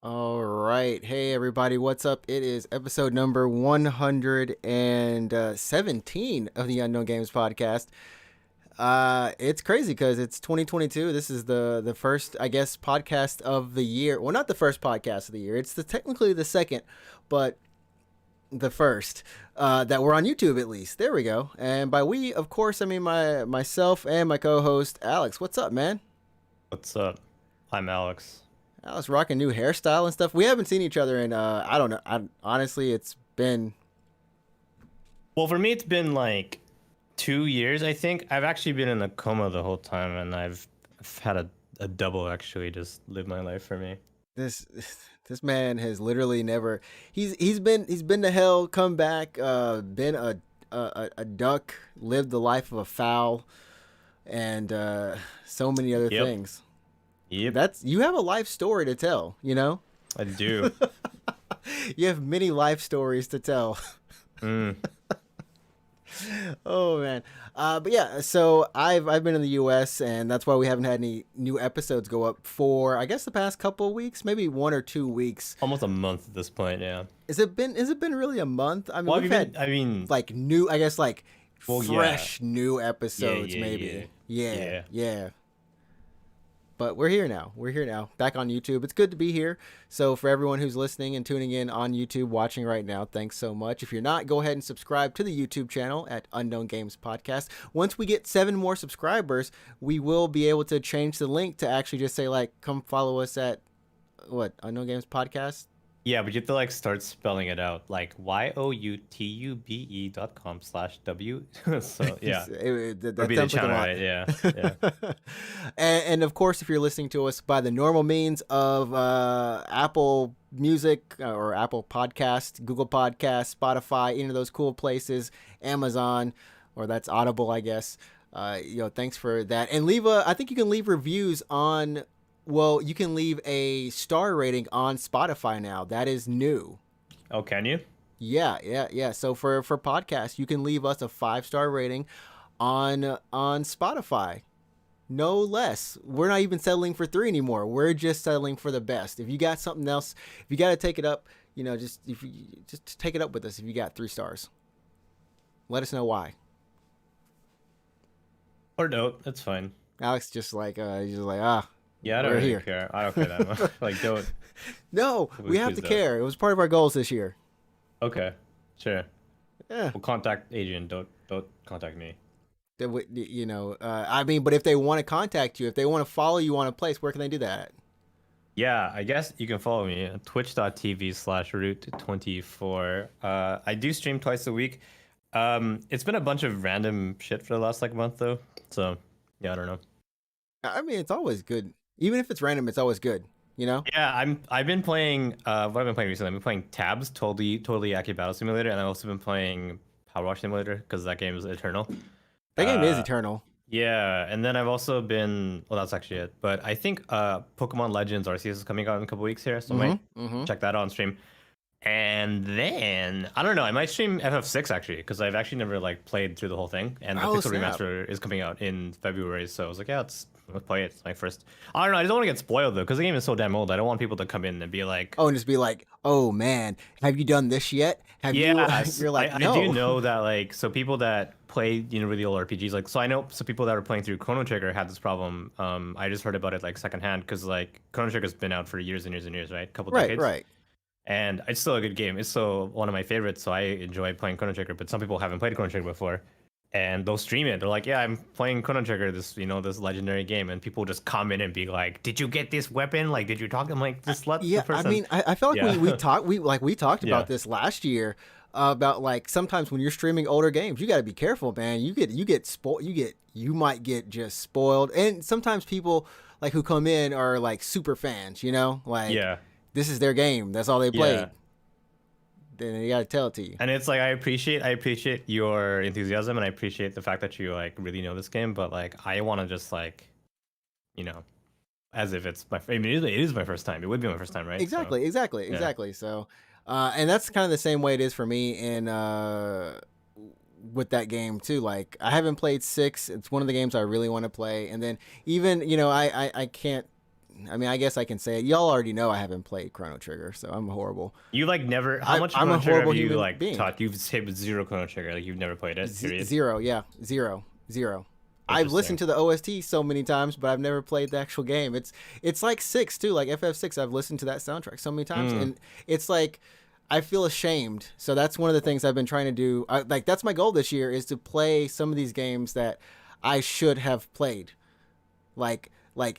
All right. Hey, everybody. What's up? It is episode number 117 of the Unknown Games podcast. It's crazy because it's 2022. This is the first, I guess, podcast of the year. Well, not the first podcast of the year. It's technically the second, but the first that we're on YouTube at least. There we go. And by we, of course, I mean myself and my co-host Alex. What's up, man? What's up? I'm Alex. I was rocking new hairstyle and stuff. We haven't seen each other in I don't know. Honestly, it's been Well, for me, it's been like 2 years, I think. I've actually been in a coma the whole time, and I've had a double actually just live my life for me. this this man has literally never he's been to hell, come back, been a duck, lived the life of a fowl, and so many other Yep. things. Yep, You have a life story to tell, you know? I do. You have many life stories to tell. Mm. Oh man, but yeah. So I've been in the U.S. and that's why we haven't had any new episodes go up for I guess the past couple of weeks, maybe 1 or 2 weeks. Almost a month at this point, yeah. Has it been really a month? I mean, Well, we've had I mean, like new, I guess like well, fresh new episodes, yeah, maybe. yeah. Yeah. But we're here now. We're here now, back on YouTube. It's good to be here. So for everyone who's listening and tuning in on YouTube, watching right now, thanks so much. If you're not, go ahead and subscribe to the YouTube channel at Unknown Games Podcast. Once we get 7 more subscribers, we will be able to change the link to actually just say like, come follow us at what, Unknown Games Podcast. Yeah, but you have to like start spelling it out, like youtube.com/w. So yeah, That or be the sounds like a channel, lot. right? Yeah, yeah. And of course, if you're listening to us by the normal means of Apple Music or Apple Podcast, Google Podcast, Spotify, any of those cool places, Amazon, or that's Audible, I guess. Thanks for that. And I think you can leave reviews on. Well, you can leave a star rating on Spotify now. That is new. Oh, can you? Yeah. So for podcasts, you can leave us a 5-star rating on Spotify. No less. We're not even settling for 3 anymore. We're just settling for the best. If you got something else, if you got to take it up, just take it up with us. If you got 3 stars, let us know why. Or no, that's fine. Alex just like Yeah, I don't we're really here. care. I don't care that much. Like, don't. No, we have to Please don't. care. It was part of our goals this year. Okay, sure. Yeah. We'll contact Adrian. Don't contact me. I mean, but if they want to contact you, if they want to follow you on a place, where can they do that at? Yeah, I guess you can follow me at twitch.tv/root24. I do stream twice a week. It's been a bunch of random shit for the last like month though. So yeah, I don't know. I mean, it's always good. Even if it's random, it's always good, you know? Yeah, I've been playing what I've been playing recently. I've been playing Tabs, totally accurate battle simulator, and I've also been playing Power Wash Simulator because that game is eternal. That game is Uh, eternal. Yeah, and then I've also been that's actually it. But I think Pokemon Legends Arceus is coming out in a couple weeks here, so I might check that out on stream. And then I don't know, I might stream FF6 actually because I've actually never like played through the whole thing, and the Oh, Pixel snap. Remaster is coming out in February. So I was like, yeah, let's play it. It's my first. I don't know. I don't want to get spoiled though because the game is so damn old. I don't want people to come in and be like, Oh, and just be like, oh man, have you done this yet? Have you? You're like, no. I do know that like so people that play really old RPGs like so I know some people that are playing through Chrono Trigger had this problem. I just heard about it like secondhand because like Chrono Trigger's been out for years and years and years, right? Couple decades. Right. And it's still a good game. It's still one of my favorites, so I enjoy playing Chrono Trigger. But some people haven't played Chrono Trigger before, and they'll stream it. They're like, "Yeah, I'm playing Chrono Trigger, this legendary game," and people just comment and be like, "Did you get this weapon? Like, did you talk?" I'm like, "Just let the person." I mean, I felt like Yeah. we talked Yeah. about this last year about like sometimes when you're streaming older games, you got to be careful, man. You get spoiled. You might get just spoiled, and sometimes people like who come in are like super fans, you know, like Yeah. this is their game. That's all they played. Yeah. Then you got to tell it to you. And it's like I appreciate your enthusiasm, and I appreciate the fact that you like really know this game. But like, I want to just like, as if it's my. I mean, it is my first time. It would be my first time, right? Exactly. So, and that's kind of the same way it is for me in with that game too. Like I haven't played 6. It's one of the games I really want to play, and then even I can't I mean, I guess I can say it. Y'all already know I haven't played Chrono Trigger, so I'm horrible. You like never? How much I'm Chrono a Trigger horrible have you human like being. taught? You've hit with zero Chrono Trigger. Like you've never played it. Period. Zero, yeah, zero, zero. I've listened Interesting. to the OST so many times, but I've never played the actual game. It's like six too, like FF6. I've listened to that soundtrack so many times, Mm, and it's like I feel ashamed. So that's one of the things I've been trying to do. Like that's my goal this year is to play some of these games that I should have played. Like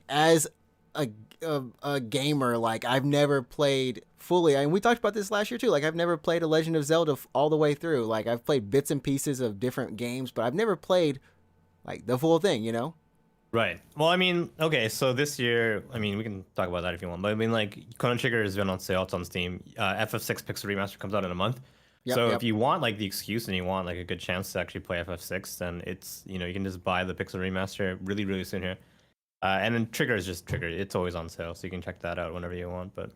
as a a gamer, like I've never played fully. And we talked about this last year too. Like I've never played a Legend of Zelda all the way through. Like I've played bits and pieces of different games, but I've never played like the full thing. You know? right. Well, I mean, okay. So this year, I mean, we can talk about that if you want. But I mean, like Chrono Trigger has been on sale. It's on Steam. FF6 Pixel Remaster comes out in a month. Yep, So if yep. you want like the excuse and you want like a good chance to actually play FF6, then it's you can just buy the Pixel Remaster really really soon here. And then Trigger is just Trigger. It's always on sale, so you can check that out whenever you want. But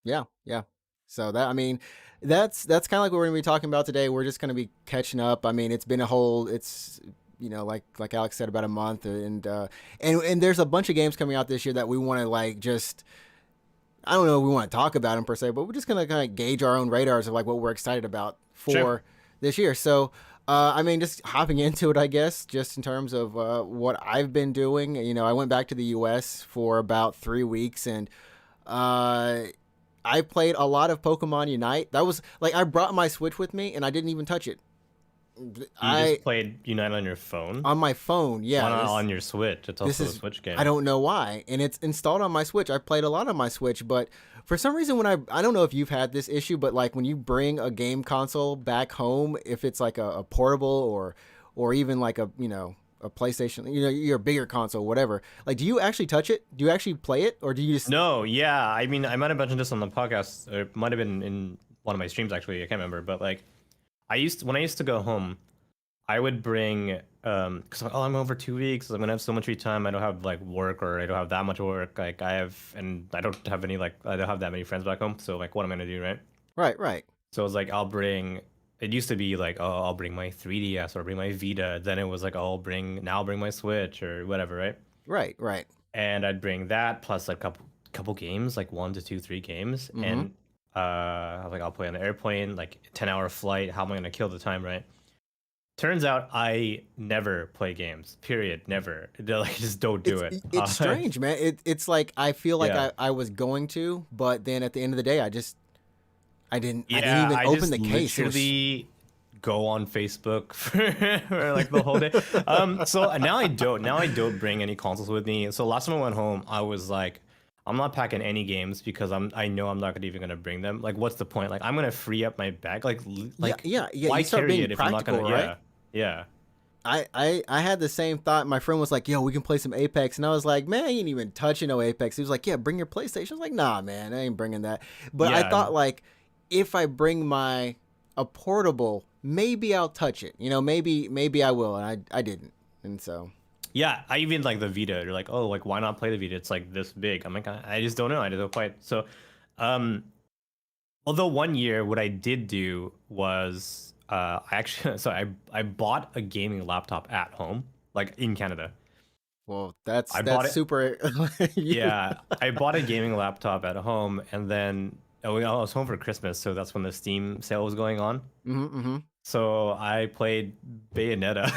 Yeah, yeah. So that I mean, that's kind of like what we're gonna be talking about today. We're just gonna be catching up. I mean, it's been a whole. It's like Alex said, about a month, and there's a bunch of games coming out this year that we want to like just. I don't know if we want to talk about them per se, but we're just gonna kind of gauge our own radars of like what we're excited about for sure. this year. So, I mean, just hopping into it, I guess, just in terms of what I've been doing. I went back to the U.S. for about 3 weeks, and uh, I played a lot of Pokemon Unite. That was like I brought my Switch with me, and I didn't even touch it. You just I played Unite on your phone? on my phone, Why yeah. not on your Switch? It's This also a is Switch I game. don't know why, and it's installed on my Switch. I played a lot on my Switch, but for some reason, when I don't know if you've had this issue, but like when you bring a game console back home, if it's like a portable or even like a PlayStation, your bigger console, whatever. Like, do you actually touch it? Do you actually play it, or do you just? No, yeah. I mean, I might have mentioned this on the podcast, or it might have been in one of my streams actually. I can't remember, but like, when I used to go home, I would bring because I'm over 2 weeks. I'm gonna have so much free time. I don't have like work or I don't have that much work. Like I don't have any like I don't have that many friends back home. So like, what am I gonna do, right? Right, right, So it's like I'll bring. It used to be like, oh, I'll bring my 3DS or bring my Vita. Then it was like, oh, I'll bring my Switch or whatever, right? right, right. And I'd bring that plus a couple games, like 1 to 2, 3 games, Mm-hmm. and like I'll play on the airplane, like 10-hour flight. How am I gonna kill the time, right? Turns out I never play games. Period. Never. Like just don't do It's it. it's strange, man. It's like I feel like Yeah. I was going to, but then at the end of the day, I didn't Yeah, even I open just the case. It was literally go on Facebook for like the whole day. So now I don't. Now I don't bring any consoles with me. So last time I went home, I was like, I'm not packing any games because I know I'm not even gonna bring them. Like, what's the point? Like, I'm gonna free up my bag. yeah, Like, yeah, yeah. why You start carry being it if I'm not practical, gonna? right? Yeah, yeah, I had the same thought. My friend was like, "Yo, we can play some Apex," and I was like, "Man, I ain't even touching no Apex." He was like, "Yeah, bring your PlayStation." I was like, "Nah, man, I ain't bringing that." But I yeah. thought like, if I bring my a portable, maybe I'll touch it. Maybe I will, and I didn't, and so Yeah, I even like the Vita. They're like, oh, like why not play the Vita? It's like this big. I'm like, I just don't know. I just don't quite. So, um, although one year what I did do was I actually so I bought a gaming laptop at home, like in Canada. well, that's I bought that's it. super. you, Yeah, I bought a gaming laptop at home, and then I was home for Christmas, so that's when the Steam sale was going on. mm-hmm. So I played Bayonetta.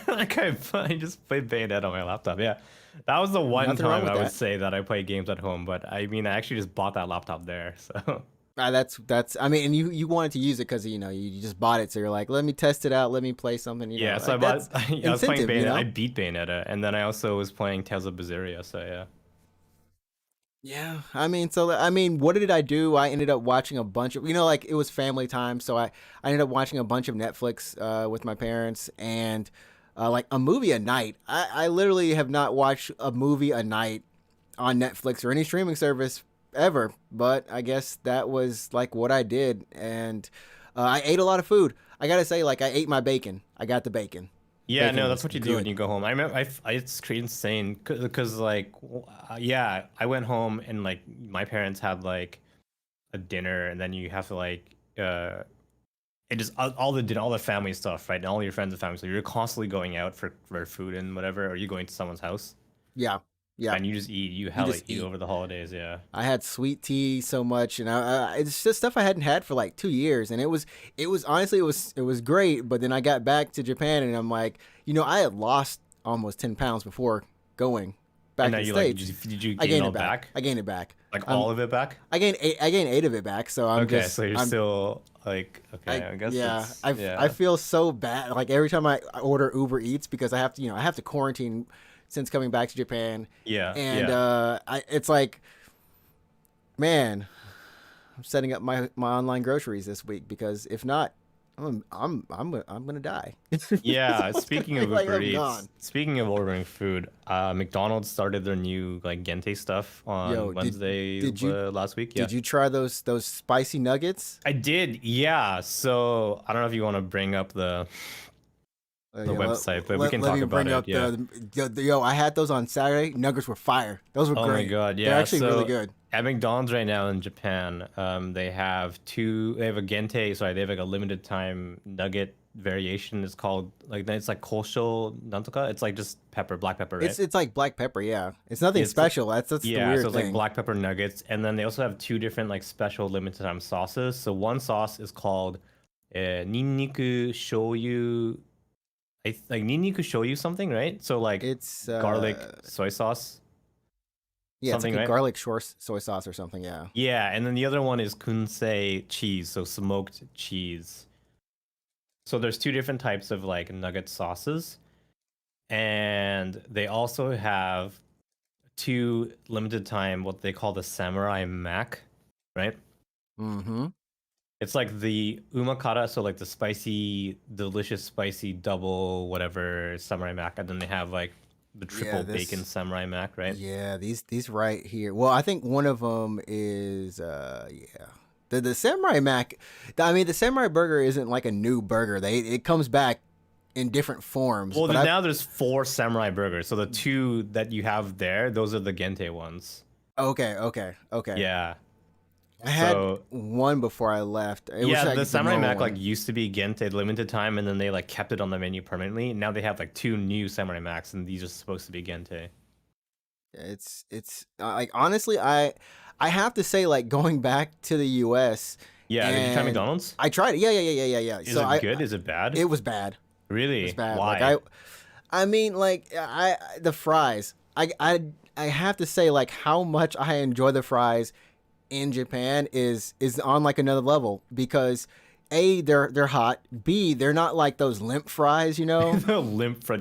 Like I just played Bayonetta on my laptop. Yeah, that was the one Nothing wrong time with I would that. say that I played games at home. But I mean, I actually just bought that laptop there. So That's. I mean, and you wanted to use it because you just bought it, so you're like, let me test it out, let me play something. yeah, so I Like bought. that's I was playing incentive. Bayonetta. I beat Bayonetta, and then I also was playing Tales of Berseria. So yeah. Yeah, I mean, what did I do? I ended up watching a bunch of, like it was family time, so I ended up watching a bunch of Netflix with my parents and like a movie a night. I literally have not watched a movie a night on Netflix or any streaming service ever, but I guess that was like what I did, and I ate a lot of food. I gotta say, like I ate my bacon. I got the bacon. Yeah, Bacon no, that's was what you do when good. you go home. I remember, it's insane because like, yeah, I went home and like my parents had like a dinner, and then you have to like, it just all the family stuff, right? And all your friends and family, so you're constantly going out for food and whatever, or you going to someone's house. Yeah. Yeah, And you just eat. You you hella just eat eat. over the holidays. Yeah. I had sweet tea so much, and it's just stuff I hadn't had for like 2 years, and it was honestly it was great. But then I got back to Japan, and I'm like, I had lost almost 10 pounds before going And back now to the you like States. did you I gain it gained all it back. back? I gained it back. Like I'm all of it back? I gained 8 of it back. So Okay, so you're I'm still like okay. I I guess yeah that's I yeah. feel so bad. Like every time I order Uber Eats because I have to I have to quarantine since coming back to Japan, Yeah, and yeah. it's like, man, I'm setting up my online groceries this week because if not, I'm gonna die. It's Yeah, gonna speaking be of like Uber I'm Eats, gone. speaking of ordering food, McDonald's started their new like Gente stuff Yo, on Wednesday did you last week. Yeah. did you try those spicy nuggets? I did. Yeah. So, I don't know if you want to bring up the Yeah, website, but we can let talk me about bring it. up Yeah. yo. I had those on Saturday. Nuggets were fire. Those were Oh my great. God. They're Yeah. actually really So, good. at McDonald's right now in Japan, they have a Gente, sorry, they have like a limited time nugget variation. It's like kosho nantoka. It's like just pepper, black pepper, right? It's like black pepper. Yeah, it's nothing It's special. That's the Yeah, so weird it's like thing. black pepper nuggets, and then they also have two different like special limited time sauces. So one sauce is called ninniku shoyu. Like ninniku shoyu something, right? So like It's garlic soy sauce, yeah, it's like something, a right? garlic soy sauce or something. Yeah. Yeah, and then the other one is kunsei cheese, so smoked cheese. So there's two different types of like nugget sauces, and they also have two limited time what they call the samurai mac, right? Mm-hmm. It's like the umakara, so like the spicy, delicious spicy double whatever samurai mac, and then they have like the Yeah, triple bacon this. samurai mac, right? Yeah, these right here. Well, I think one of them is yeah. The samurai mac. I mean, the samurai burger isn't like a new burger. It comes back in different forms. Well, But I now there's four samurai burgers, so the two that you have there, those are the gente ones. okay. Yeah. I had So one before I left. It was yeah, like the the samurai normal mac like one. used to be gente limited time, and then they like kept it on the menu permanently. Now they have like two new samurai macs, and these are supposed to be gente. It's like honestly, I have to say like going back to the U.S. Yeah, did you try and McDonald's? I tried it. Yeah. Is So it good? Is it bad? it was bad. It was Really? bad. Like Why? I mean, like the fries. I have to say like how much I enjoy the fries in Japan is on like another level because A, they're hot. B, they're not like those limp fries, you know. No limp fries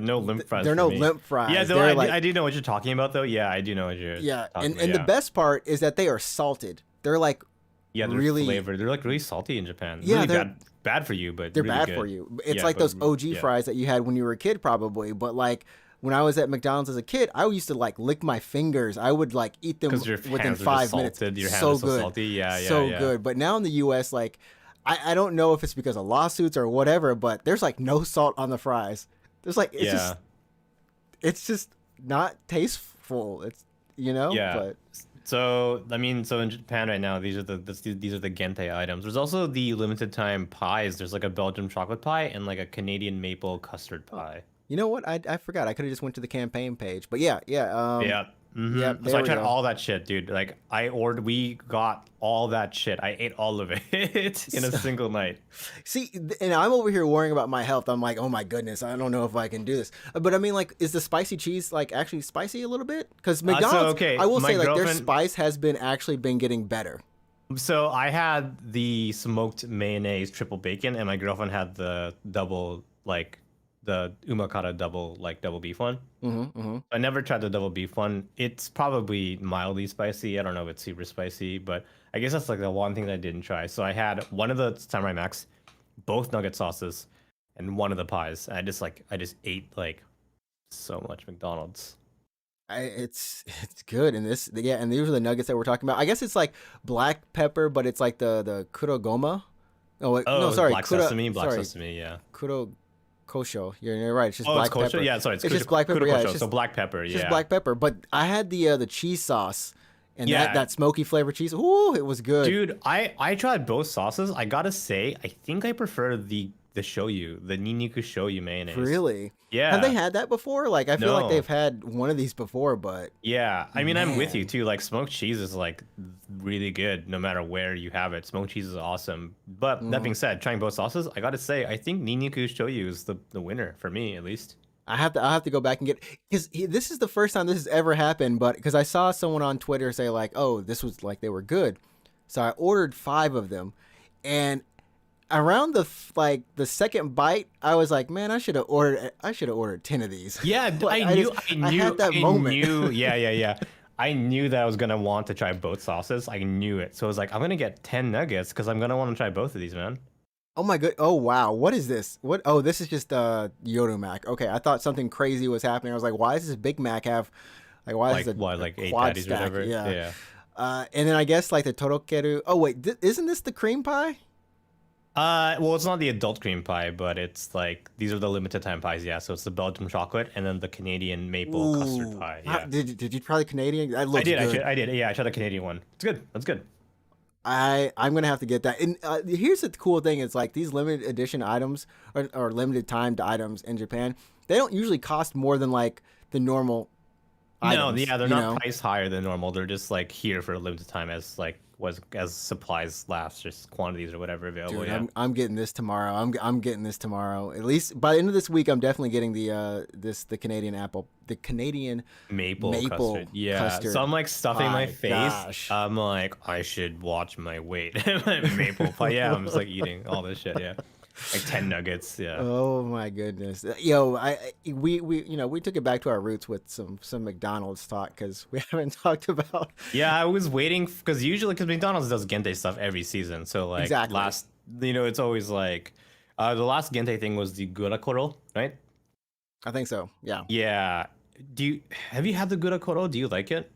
They're for no me. limp Yeah, fries. though They're I like do know what you're talking about though. Yeah, I do know what you're yeah, talking about. and the Yeah, best part is that they are salted. They're like yeah, they're really flavored. They're like really salty in Japan. yeah, Really bad for you, but they're really bad good. for you. It's Yeah, like but those OG yeah, fries that you had when you were a kid, probably. But like when I was at McDonald's as a kid, I used to like lick my fingers. I would like eat them because your within hands are just 5 minutes. salted. Your hands So are so good, salty. Yeah, yeah, so yeah. good. But now in the U.S., like I don't know if it's because of lawsuits or whatever, but there's like no salt on the fries. There's like Yeah, it's just not tasteful. It's yeah. but So I mean, so in Japan right now, these are the gente items. There's also the limited time pies. There's like a Belgian chocolate pie and like a Canadian maple custard pie. you know what? I forgot. I could have just went to the campaign page. But yeah. Yeah. Yeah. So There I we tried go. all that shit, dude. Like we got all that shit. I ate all of it in a single night. See, and I'm over here worrying about my health. I'm like, oh my goodness, I don't know if I can do this. But I mean, like, is the spicy cheese like actually spicy a little bit? Because McDonald's, Okay, I will my say, like, their girlfriend. spice has been actually been getting better. So I had the smoked mayonnaise triple bacon, and my girlfriend had the double like the umakata double beef one. Mm-hmm. I never tried the double beef one. It's probably mildly spicy. I don't know if it's super spicy, but I guess that's like the one thing that I didn't try. So I had one of the samurai macs, both nugget sauces, and one of the pies. And I just ate like so much McDonald's. It's good, and and these are the nuggets that we're talking about. I guess it's like black pepper, but it's like the kurogoma. Oh wait, no, Oh, sorry, black sesame, yeah. kuro kosho. You're right. It's just Oh, black it's kosher. pepper. Yeah, sorry, It's just black pepper. Yeah, kosho. it's just So black pepper, it's yeah. just black pepper. But I had the cheese sauce and Yeah. that smoky flavor cheese. Ooh, it was good. Dude, I tried both sauces. I gotta say, I think I prefer the shoyu, the Niniku shoyu mayonnaise. Really? Have they Yeah. had that before? Like, I feel like they've No. had one of these before, but Yeah. I mean, I'm with you man. too. Like smoked cheese is like really good no matter where you have it. Smoked cheese is awesome. But that Mhm. being said, trying both sauces, I gotta say, I think Niniku shoyu is the winner for me at least. I'll have to go back and get, because this is the first time this has ever happened. But because I saw someone on Twitter say like, "Oh, this was like they were good," so I ordered 5 of them, and around like the second bite, I was like, "Man, I should have ordered 10 of these." Yeah, Like, I had that I moment. knew. Yeah, yeah, yeah. I knew that I was gonna want to try both sauces. I knew it. So I was like, I'm gonna get 10 nuggets because I'm gonna want to try both of these, man. Oh my good. Oh wow. What is this? What? Oh, this is just Yodo Mac. Okay, I thought something crazy was happening. I was like, why does this Big Mac have like why is Like it what, a like eight quad patties or stack? whatever. Yeah. Yeah. And then I guess like the torokeru. Oh wait, isn't this the cream pie? Well, it's not the adult cream pie, but it's like these are the limited time pies. Yeah. So it's the Belgian chocolate and then the Canadian maple custard Ooh. pie. Yeah. Did you try the Canadian? That I looks did. good. I did. Yeah, I tried the Canadian one. It's good. That's good. I'm gonna have to get that. And here's the cool thing: it's like these limited edition items or limited timed items in Japan. They don't usually cost more than like the normal No, items. yeah, they're You not know? priced higher than normal. They're just like here for a limited time as like was as supplies last, just quantities or whatever available. Dude, Yeah. I'm getting this tomorrow. I'm getting this tomorrow. At least by the end of this week, I'm definitely getting the Canadian Maple custard. Yeah. custard So I'm like stuffing my pie. face. Gosh. I'm like, I should watch my weight. Maple pie. Yeah, I'm just like eating all this shit. Yeah. Like 10 nuggets. Yeah. Oh my goodness, yo! We we took it back to our roots with some McDonald's talk because we haven't talked about Yeah, I was waiting because usually because McDonald's does Gente stuff every season. So like exactly. last, it's always like the last Gente thing was the Gurakoro, right? I think so. Yeah, Yeah. Have you had the Gurakoro? Do you like it?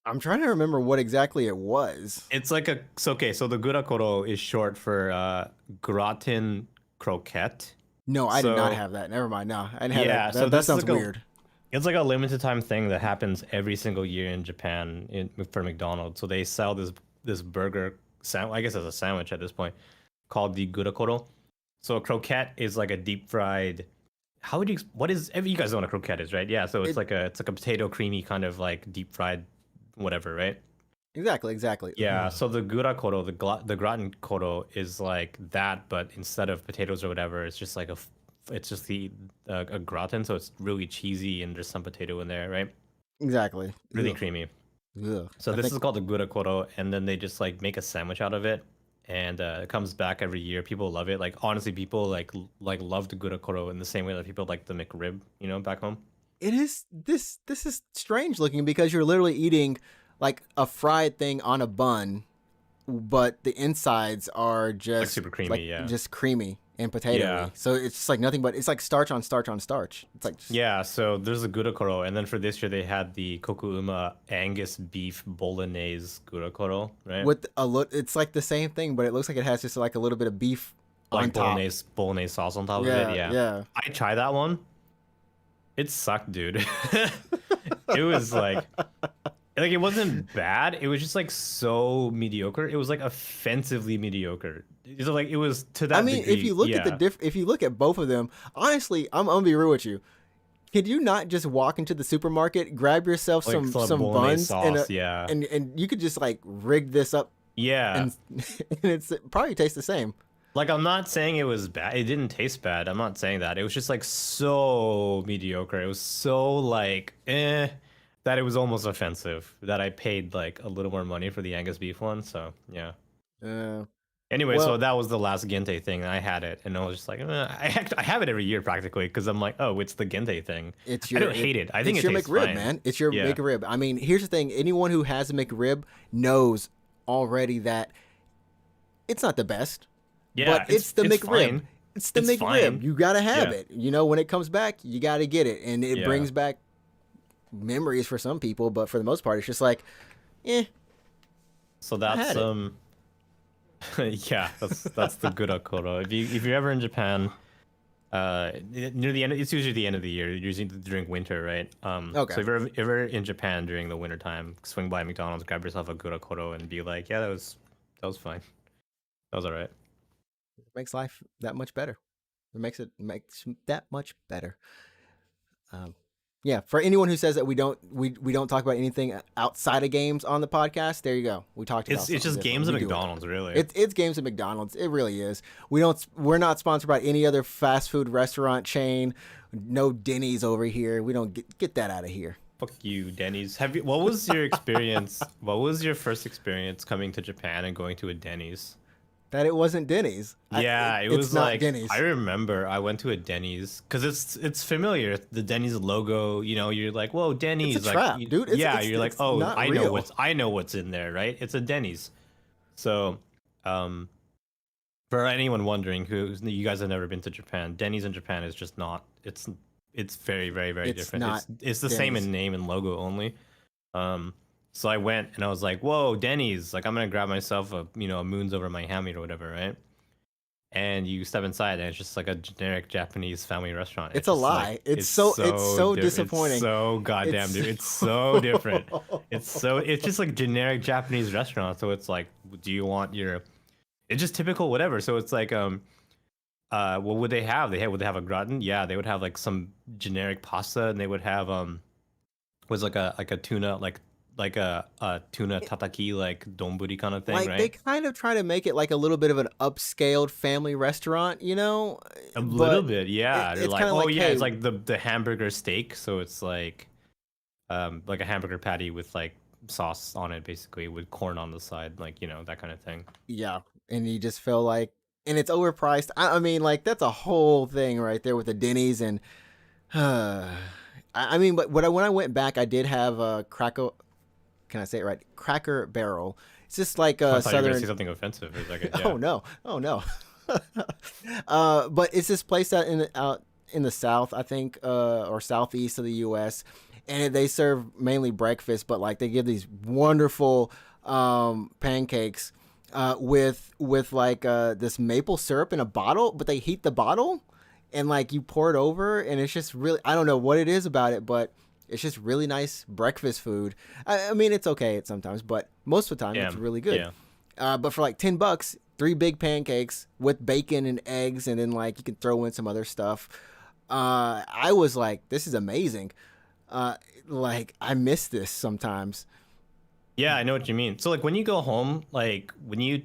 I'm trying to remember what exactly it was. It's like okay, so the Gurakoro is short for gratin croquette. No, I did not So have that. Never mind. No, I didn't have yeah, that. so That this is sounds like weird. it's like a limited time thing that happens every single year in Japan for McDonald's. So they sell this burger I guess it's a sandwich at this point called the Gurakoro. So a croquette is like a deep fried. How would you? What is? You guys know what a croquette is, right? Yeah. So It, it's like a potato creamy kind of like deep fried, whatever, right? exactly. Yeah. So the Gurakoro, the gratin koro is like that, but instead of potatoes or whatever, it's just like it's just a gratin. So it's really cheesy and there's some potato in there, right? Exactly. Really Ugh. creamy. Ugh. So I this think is called the Gurakoro, and then they just like make a sandwich out of it, and it comes back every year. People love it. Like honestly, people like love the Gurakoro in the same way that people like the McRib, back home. it is this is strange looking because you're literally eating like a fried thing on a bun, but the insides are Like just super creamy, like yeah. just creamy and potatoey. Yeah. So it's just like nothing but it's like starch on starch on starch. It's like just, Yeah, so there's the Gurakoro, and then for this year they had the Kokuuma Angus beef bolognese Gurakoro, right? with a look. It's like the same thing, but it looks like it has just like a little bit of beef on Like top. bolognese sauce on top of Yeah, it. Yeah. yeah. I tried that one. It sucked, dude. It was like it wasn't bad. It was just like so mediocre. It was like offensively mediocre. So like it was to that I mean, degree. if you look at if you look at both of them, honestly, I'm gonna be real with you. Could you not just walk into the supermarket, grab yourself like some bolognese buns, and sauce, yeah. and you could just like rig this up, Yeah. and, and it probably tastes the same. Like I'm not saying it was bad. It didn't taste bad. I'm not saying that. It was just like so mediocre. It was so like that it was almost offensive that I paid like a little more money for the Angus beef one. So yeah. Uh, Anyway, so well, that was the last Gente thing. I had it, and I was just like, I have it every year practically because I'm like, oh, it's the Gente thing. it's I your don't hate it. I think it's it your tastes McRib, fine. man. It's your Yeah. McRib. I mean, here's the thing: anyone who has a McRib knows already that it's not the best. Yeah, But it's the McRib. fine. It's the It's McRib. fine. You gotta have Yeah. it. When it comes back, you gotta get it, and it Yeah. brings back memories for some people. But for the most part, it's just like, eh. So had that's it. yeah, that's the Gurakoro. If you're ever in Japan, near the end, it's usually the end of the year, usually during winter, right? Okay. So if you're ever in Japan during the winter time, swing by McDonald's, grab yourself a Gurakoro, and be like, yeah, that was fine. That was all right. It makes life that much better. It makes that much better. Um, yeah, for anyone who says that we don't talk about anything outside of games on the podcast, there you go. We talked about It's something just different. games at We do it. McDonald's, really. It's games at McDonald's. It really is. We're not sponsored by any other fast food restaurant chain. No Denny's over here. We don't get that out of here. Fuck you, Denny's. Have you? What was your experience? What was your first experience coming to Japan and going to a Denny's? That it wasn't Denny's. Yeah, it It's was not like Denny's. I remember I went to a Denny's because it's familiar. The Denny's logo, you're like, whoa, Denny's, It's a like, trap, dude. yeah, you're like, It's oh, not I real. know what's in there, right? It's a Denny's. So, um, for anyone wondering who you guys have never been to Japan, Denny's in Japan is just not. It's very, very, very It's different. not It's the same Denny's. in name and logo only. So I went and I was like, whoa, Denny's, like I'm gonna grab myself a moons over my hammy or whatever, right? And you step inside and it's just like a generic Japanese family restaurant. It's a just lie. like, It's so disappointing. It's so goddamn, dude. It's so different. It's just like generic Japanese restaurant. So it's like, do you want your? It's just typical whatever. So it's like what would they have? Would they have a gratin? Yeah, they would have like some generic pasta, and they would have was like a tuna like a tuna tataki like donburi kind of thing, Like right? they kind of try to make it like a little bit of an upscaled family restaurant, you know? A little But bit, yeah. They're it's like, kind of oh like, yeah, hey, it's like the hamburger steak, so it's like a hamburger patty with like sauce on it, basically, with corn on the side, like that kind of thing. yeah, and you just feel like, and it's overpriced. I mean, like that's a whole thing right there with the Denny's, and I mean, but when I went back, I did have a Cracker. Can I say it right? Cracker Barrel. It's just like I a thought you were gonna southern. say something offensive for a second. Oh Yeah. no! Oh no! But it's this place out in the south, I think, or southeast of the U.S. And they serve mainly breakfast, but like they give these wonderful pancakes with like this maple syrup in a bottle, but they heat the bottle and like you pour it over, and it's just really, I don't know what it is about it, but it's just really nice breakfast food. I mean, it's okay at sometimes, but most of the time Yeah. it's really good. Yeah. But for like $10, 3 big pancakes with bacon and eggs, and then like you can throw in some other stuff. I was like, this is amazing. Like I miss this sometimes. Yeah, I know what you mean. So like when you go home, like when you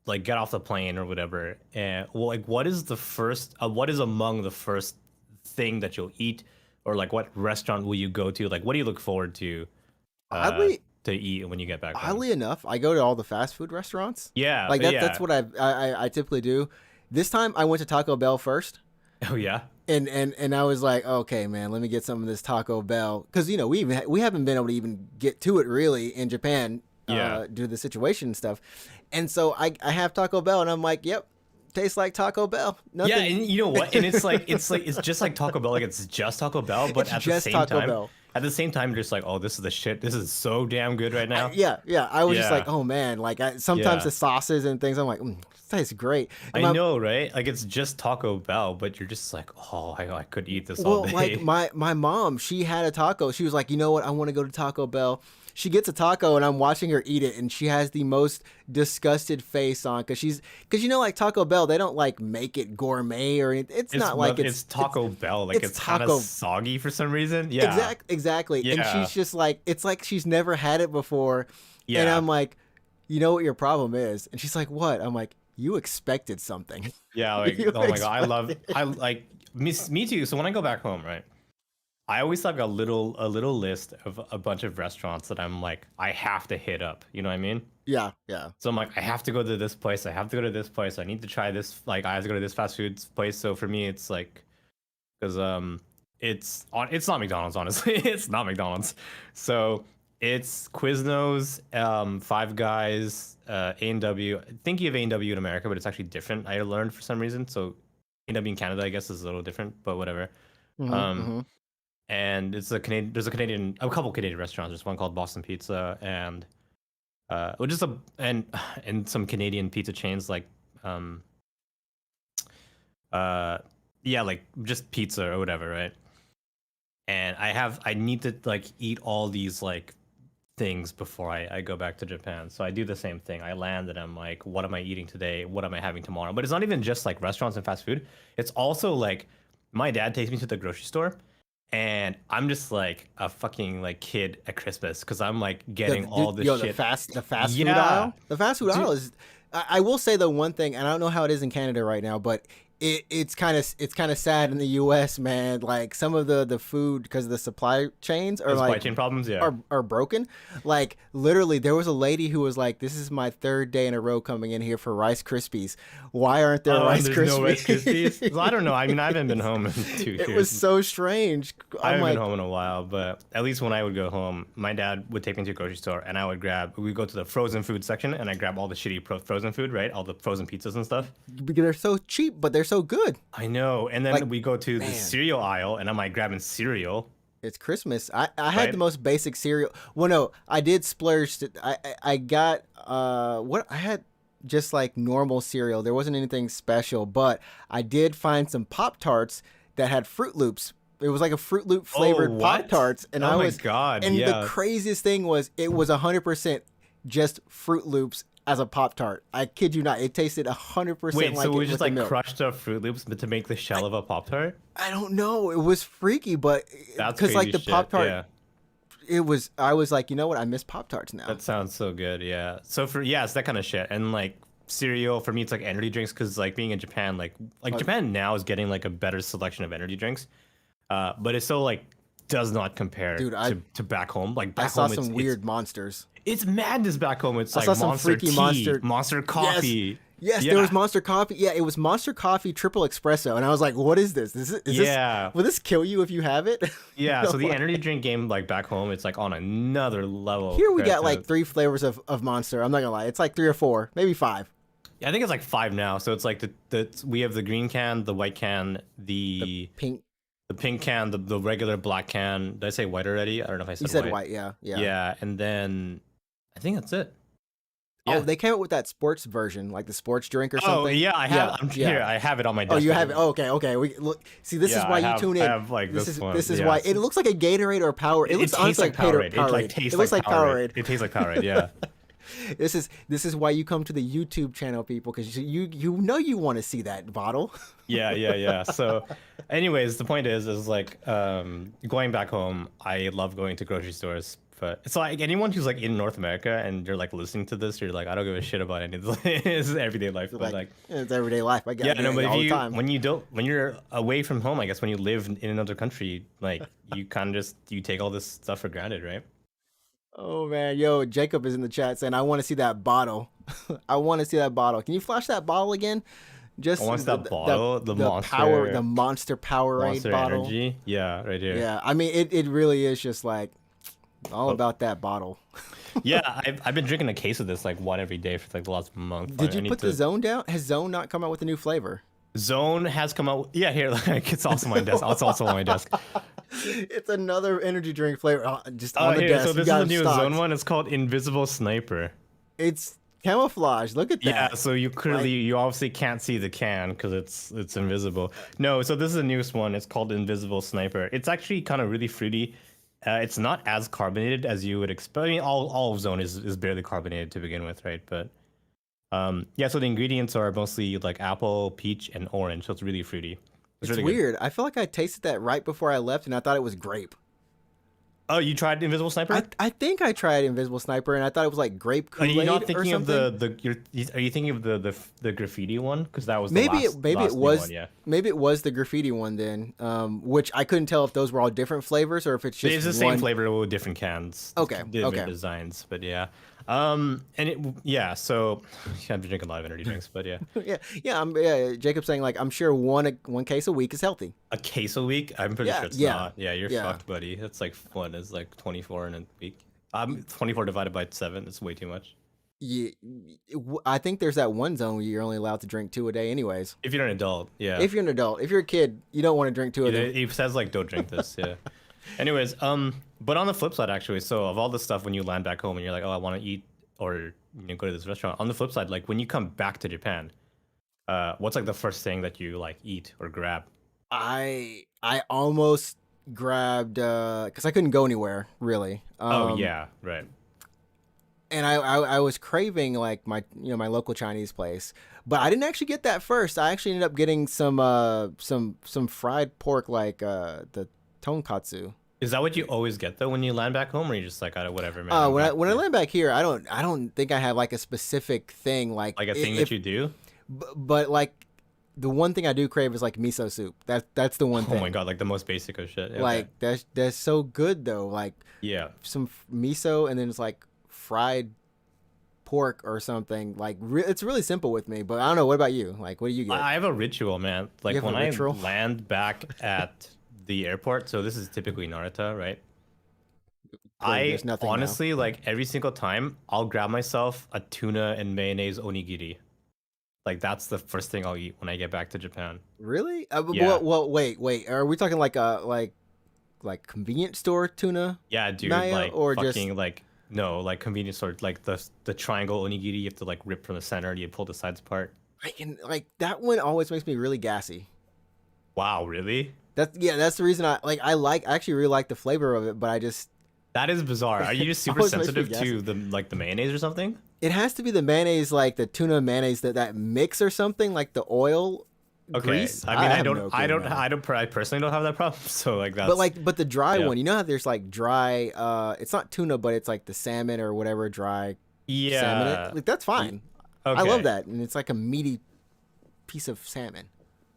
like get off the plane or whatever, and well, like what is among the first thing that you'll eat, or like what restaurant will you go to? Like what do you look forward Oddly, to eat when you get back home? oddly enough, I go to all the fast food restaurants. Yeah, Like yeah. that's what I typically do. This time I went to Taco Bell first. Oh yeah. And I was like, okay, man, let me get some of this Taco Bell, because we haven't been able to even get to it really in Japan, Yeah. due to the situation and stuff. And so I have Taco Bell, and I'm like, yep, tastes like Taco Bell. Nothing. Yeah, and you know what? And it's just like Taco Bell, like it's just Taco Bell, but It's at the just same Taco time, Bell. you're just like, oh, this is the shit. This is so damn good right now. Yeah. I was just Yeah. like, oh man, like sometimes Yeah. the sauces and things, I'm like, this tastes great. And I know, right? Like it's just Taco Bell, but you're just like, oh, I could eat this all Well, day. like my mom, she had a taco. She was like, you know what? I want to go to Taco Bell. She gets a taco, and I'm watching her eat it, and she has the most disgusted face on, because like Taco Bell, they don't like make it gourmet or anything. It's not like it's Taco Bell. Like it's it's kind taco- of soggy for some reason. Yeah. Exactly. And Yeah. she's just like, it's like she's never had it before. And Yeah. I'm like, you know what your problem is? And she's like, what? I'm like, you expected something. Yeah, like You oh my god, I like me too. So when I go back home, right, I always have a little list of a bunch of restaurants that I'm like I have to hit up. You know what I mean? Yeah. So I'm like I have to go to this place. I have to go to this place. I need to try this. Like I have to go to this fast food place. So for me, it's like because it's not McDonald's, honestly. It's not McDonald's. So it's Quiznos, Five Guys, A&W. Thinking of A&W in America, but it's actually different. I learned for some reason. So A&W in Canada, I guess, is a little different, but whatever. Mhm. And it's a couple Canadian restaurants. There's one called Boston Pizza, and and some Canadian pizza chains like yeah, like just pizza or whatever, right? And I need to like eat all these like things before I go back to Japan. So I do the same thing. I land and I'm like, what am I eating today? What am I having tomorrow? But it's not even just like restaurants and fast food. It's also like my dad takes me to the grocery store and I'm just like a fucking like kid at Christmas because I'm like getting all this Yo, shit. the fast food Yeah. aisle. The fast food aisle Dude, is. I will say the one thing, and I don't know how it is in Canada right now, but it's kind of sad in the U.S. Man, like some of the food because of the supply chains are the supply like chain problems, yeah. are broken. Like literally, there was a lady who was like, "This is my third day in a row coming in here for Rice Krispies. Why aren't there Oh, and Rice there's no Rice Krispies?" Krispies. Well, I don't know. I mean, I haven't been home in 2 years. It was so strange. I I'm haven't like, been home in a while, but at least when I would go home, my dad would take me to a grocery store, and we go to the frozen food section, and I grab all the shitty frozen food, right? All the frozen pizzas and stuff. because they're so cheap, but they're so good. I know. And then Like, we go to the man. cereal aisle, and I'm like grabbing cereal, It's Christmas. I had right? the most basic cereal. Well, no, I did splurge. I got what I had just like normal cereal. There wasn't anything special, but I did find some Pop Tarts that had Fruit Loops. It was like a Fruit Loop flavored Oh, Pop what? Tarts, and Oh I my was God, and yeah. the craziest thing was it was 100% just Fruit Loops as a Pop Tart. I kid you not. It tasted 100% Wait, like so it we with just the like milk. crushed up Fruit Loops but to make the shell of a Pop Tart? I don't know. It was freaky, but That's because like crazy the shit. Pop Tart, Yeah. it was. I was like, you know what? I miss Pop Tarts now. That sounds so good, yeah. So it's that kind of shit. And like cereal for me, it's like energy drinks because like being in Japan, like Japan now is getting like a better selection of energy drinks, but it still like does not compare Dude, to back home. Like I back saw home, some weird monsters. it's madness back home. It's I like saw some Monster freaky tea, Monster Coffee. Yes, Yeah. there was Monster Coffee. Yeah, it was Monster Coffee Triple Espresso, and I was like, "What is this? Yeah. Will this kill you if you have it?" Yeah, No, so the like- energy drink game, like back home, it's like on another level. Here we compared got to- like 3 flavors of Monster. I'm not gonna lie, it's like 3 or 4, maybe 5. I think it's like 5 now. So it's like we have the green can, the white can, the Pink. pink can, the regular black can. Did I say white already? I don't know if I You said, said white, yeah. Yeah, and then I think that's it. Oh, Yeah. they came out with that sports version, like the sports drink or something. Oh yeah, I have. I'm yeah. here. I have it on my desk. Oh, you have it. Oh, okay. We look. See, this is Yeah, why I you have- tune in. I have, like, this this is one, this is yeah. why it looks like a Gatorade or Power. It looks tastes honestly like Powerade. Powerade. It like tastes It looks like Powerade. Powerade. It tastes like Powerade. Yeah. This is why you come to the YouTube channel, people, because you know you want to see that bottle. Yeah. So, anyways, the point is like going back home. I love going to grocery stores, but it's like anyone who's like in North America and you're like listening to this, you're like, I don't give a shit about any of this. This is everyday life, but like It's everyday life. I get yeah, it no, but all if the time. when you're away from home, I guess when you live in another country, like you kind of just you take all this stuff for granted, right? Oh man, yo, Jacob is in the chat saying I want to see that bottle. I want to see that bottle. Can you flash that bottle again? Just I want that bottle, the Monster Powerade Monster bottle. Energy. Yeah, right here. Yeah, I mean it really is just like all about that bottle. Yeah, I've been drinking a case of this like one every day for like the last month. Did I you need put to... the Zone down? Has Zone not come out with a new flavor? Zone has come out. Yeah, here, like it's also on my desk. It's also on my desk. It's another energy drink flavor, just on the Here, desk. so You this is got the it new stocked. Zone one. It's called Invisible Sniper. It's camouflage. Look at that. Yeah, so you clearly, you obviously can't see the can because it's invisible. No, so this is the newest one. It's called Invisible Sniper. It's actually kind of really fruity. It's not as carbonated as you would expect. I mean, all of Zone is barely carbonated to begin with, right? But yeah, so the ingredients are mostly like apple, peach, and orange. So it's really fruity. It's really good. weird. I feel like I tasted that right before I left, and I thought it was grape. Oh, you tried Invisible Sniper? I think I tried Invisible Sniper, and I thought it was like grape Are Kool-Aid you not or thinking of something. are you thinking of the graffiti one? Because that was the Maybe last, maybe last it new was one, yeah. maybe it was the graffiti one then, which I couldn't tell if those were all different flavors or if it's just It's the same one. flavor with different cans. Okay, Different okay. designs, but yeah. So I've been drinking a lot of energy drinks, but yeah. Yeah. Jacob's saying like I'm sure one case a week is healthy. A case a week? I'm pretty Yeah, sure it's yeah, not. Yeah, you're yeah. fucked, buddy. It's like what is like 24 in a week. 24 divided by 7. It's way too much. Yeah, I think there's that one zone where you're only allowed to drink 2 a day, anyways. If you're an adult, yeah. If you're an adult, if you're a kid, you don't want to drink 2 a day. It says like don't drink this, yeah. Anyways, but on the flip side, actually, so of all the stuff when you land back home and you're like, oh, I want to eat or go to this restaurant. On the flip side, like when you come back to Japan, what's like the first thing that you like eat or grab? I almost grabbed because I couldn't go anywhere really. Oh yeah, right. and I was craving like my local Chinese place, but I didn't actually get that first. I actually ended up getting some fried pork like the tonkatsu. Is that what you always get though when you land back home, or you just like, whatever, man? When I land back here, I don't think I have like a specific thing Like a thing that you do. but like the one thing I do crave is like miso soup. That's the one thing. Oh my god, like the most basic of shit. Okay. Like that's so good though. Like Yeah. some miso and then it's like fried pork or something. Like it's really simple with me. But I don't know. What about you? Like, what do you get? I have a ritual, man. Like have when a I ritual? land back at the airport, so this is typically Narita, right? I There's nothing now. honestly like every single time I'll grab myself a tuna and mayonnaise onigiri. Like that's the first thing I'll eat when I get back to Japan. Really? Yeah. Well, wait. Are we talking like a like convenience store tuna? Yeah, dude, Naya, like or fucking just like no, like convenience store, like the triangle onigiri. You have to like rip from the center. You pull the sides apart. I can like that one always makes me really gassy. Wow, really? That's the reason I actually really like the flavor of it, but I just That is bizarre. Are you just super always makes me sensitive gassy. to the mayonnaise or something? It has to be the mayonnaise, like the tuna mayonnaise that mix or something, like the oil Okay. grease. I mean, I have don't, no I clue, don't, man. I personally don't have that problem. So like that's. But the dry yeah. one, you know how there's like dry, it's not tuna, but it's like the salmon or whatever dry salmon. Yeah. Like that's fine. Okay. I love that, and it's like a meaty piece of salmon.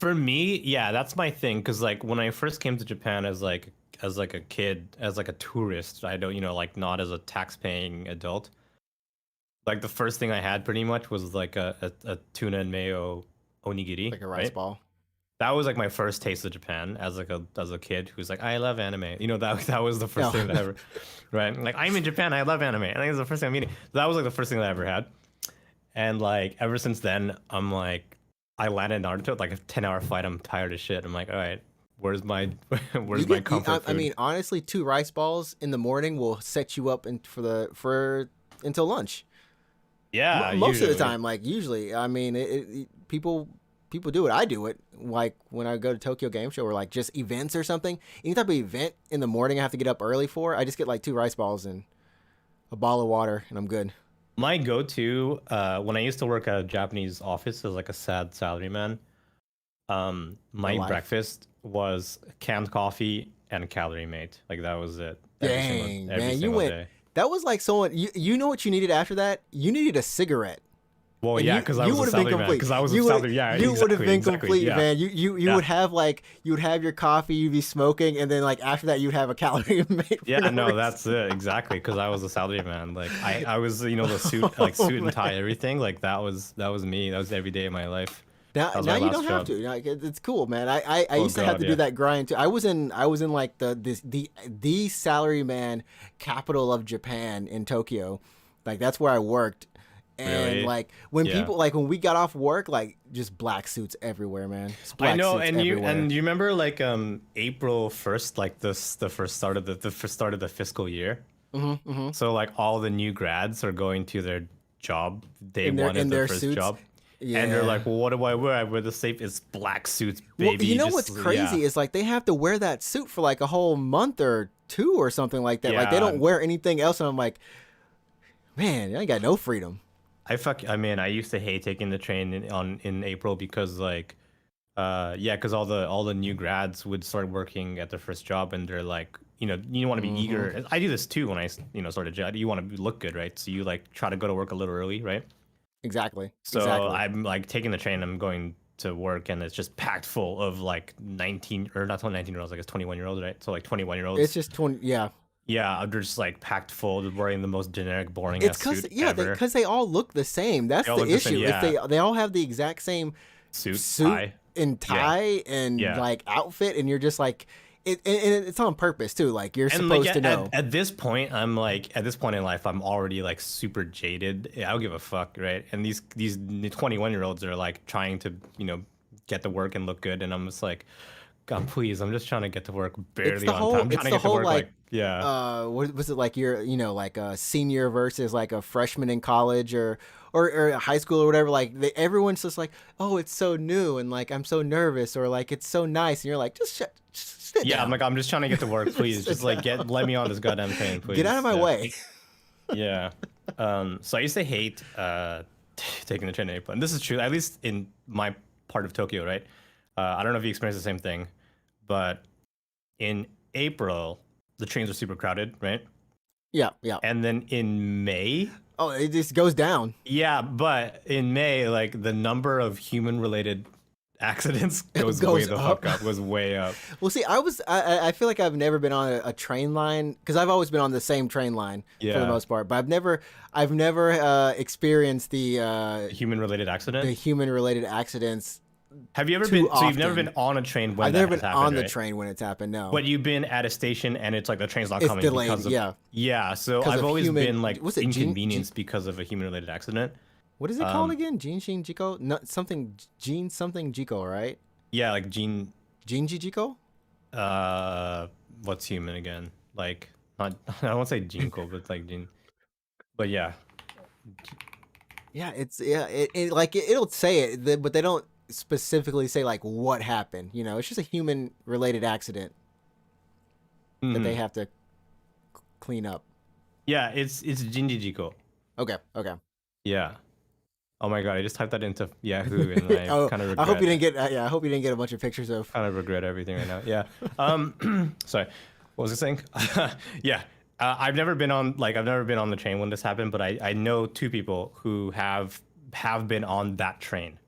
For me, yeah, that's my thing. Cause like when I first came to Japan as like a kid, as like a tourist, I don't, like not as a tax-paying adult. Like the first thing I had pretty much was like a tuna and mayo onigiri, Like a rice right? ball. That was like my first taste of Japan as a kid who's like, I love anime. That was the first No. thing that I ever, right? Like I'm in Japan, I love anime. I think it's the first thing I'm eating. That was like the first thing that I ever had. And like ever since then, I'm like, I landed in Naruto, like a 10-hour flight. I'm tired as shit. I'm like, all right, where's my comfort food? I mean, honestly, 2 rice balls in the morning will set you up for until lunch. Yeah, Most of the usually. time, like usually, I mean, people do it. I do it. Like when I go to Tokyo Game Show or like just events or something. Any type of event in the morning, I have to get up early for. I just get like 2 rice balls and a bottle of water, and I'm good. My go-to when I used to work at a Japanese office as like a sad salaryman, my life. breakfast was canned coffee and Calorie Mate. Like that was it. Dang, man, you single went. day. That was like someone. You know what you needed after that? You needed a cigarette. Well, And yeah, you- because I you was a would've been salary man. complete. Because I was You a would- salary. Yeah, you would have been exactly, complete, yeah. man. You Yeah. would have like you would have your coffee, you'd be smoking, and then like after that you'd have a calorie mate. Yeah, no, that's it exactly. Because I was a salary man. Like I was, the suit, like suit and tie, everything. Like that was me. That was every day of my life. Now, That was now my you last don't have job. to. Like, it's cool, man. I Oh, used to have God, to yeah. do that grind too. I was in like the salary man capital of Japan in Tokyo. Like that's where I worked. And Really? like when Yeah. people like when we got off work, like just black suits everywhere, man. Just black I know, suits and everywhere. you remember like April 1st, like the first start of the first start of the fiscal year. Mm-hmm. So like all the new grads are going to their job day In their- one in of their their first suits? job. Yeah. And they're like, well, what do I wear? I wear the safe. It's black suits, baby. Well, you know Just- what's crazy yeah. is like they have to wear that suit for like a whole month or 2 or something like that. Like they Yeah. don't wear anything else, and I'm like, man, I ain't got no freedom. I mean, I used to hate taking the train in April because like, because all the new grads would start working at their first job and they're like, you want to be eager. I do this too when I start a job. You want to look good, right? So you like try to go to work a little early, right? Exactly. So exactly. I'm like taking the train. I'm going to work and it's just packed full of like 19 or not 19-year-olds, like it's 21-year-olds, right? So like 21-year-olds. It's just 20. Yeah. Yeah, they're just like packed full, they're wearing the most generic, boring It's ass suit because ever. they all look the same. That's They all the look the same, issue. yeah. If they all have the exact same Suit, suit tie. and tie and Yeah. like outfit, and you're just like and it's on purpose too. Like you're And supposed like to know. at this point, I'm like at this point in life, I'm already like super jaded. I don't give a fuck, right? And these 21-year-olds are like trying to get to work and look good, and I'm just like, God, please, I'm just trying to get to work barely the on whole- time. I'm it's trying to the get to whole, work like, yeah. What was it like? You're like a senior versus like a freshman in college or high school or whatever. Like everyone's just like, oh, it's so new and like I'm so nervous or like it's so nice, and you're like, just sit Yeah, down. I'm like, I'm just trying to get to work, please. Just like let me on this goddamn train, please. Get out of my Yeah. way. Yeah. So I used to hate taking the train in April, and this is true, at least in my part of Tokyo, right? I don't know if you experienced the same thing, but in April, the trains are super crowded, right? Yeah, yeah. And then in May, Oh, it just goes down. yeah, but in May, like the number of human-related accidents It goes way goes the up. fuck up, was way up. Well, see, I feel like I've never been on a train line because I've always been on the same train line for the Yeah, most part, but I've never experienced human-related the accident. human related accidents Have you ever too been? So you've never often. been on a train when I've that never has been happened, on the right? train when it's happened. No, But you've been at a station and it's like the train's not it's coming delayed. because of Yeah, yeah. So because I've of always human. been like What's it? inconvenienced because of a human-related accident. What is it called Um, again? Jinshin Jiko? No, something Jin something Jiko, right? yeah, like Gene. Jinji Jiko? Uh, what's human again? Like not. I won't say Jinko, but like Gene. But yeah, Yeah, it'll say it, but they don't specifically say like what happened. You know, it's just a human related accident that they hmm have to clean up. yeah. It's Jinjijiko. Okay, okay. Yeah. Oh my god, I just typed that into Yahoo and I Oh, kind of I hope regret. you didn't get. Yeah, I hope you didn't get a bunch of pictures of. Kind of regret everything right now. Yeah. Sorry. What was I saying? Yeah. I've never been on the train when this happened, but I know two people who have been on that train.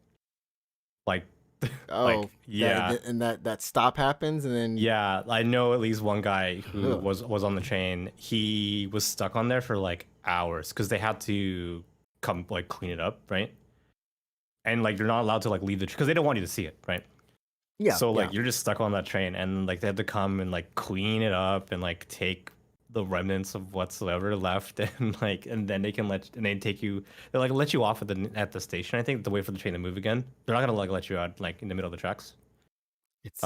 Like like Oh, yeah. and that stop happens, and then Yeah, I know at least one guy who ugh. was on the train. He was stuck on there for like hours because they had to come like clean it up, right? And like you're not allowed to like leave the because they don't want you to see it, right? Yeah, So yeah. like you're just stuck on that train, and like they have to come and like clean it up and like take the remnants of whatsoever left, and like and then they take you they like let you off at the station. I think to wait for the train to move again. They're not gonna like let you out like in the middle of the tracks. It's.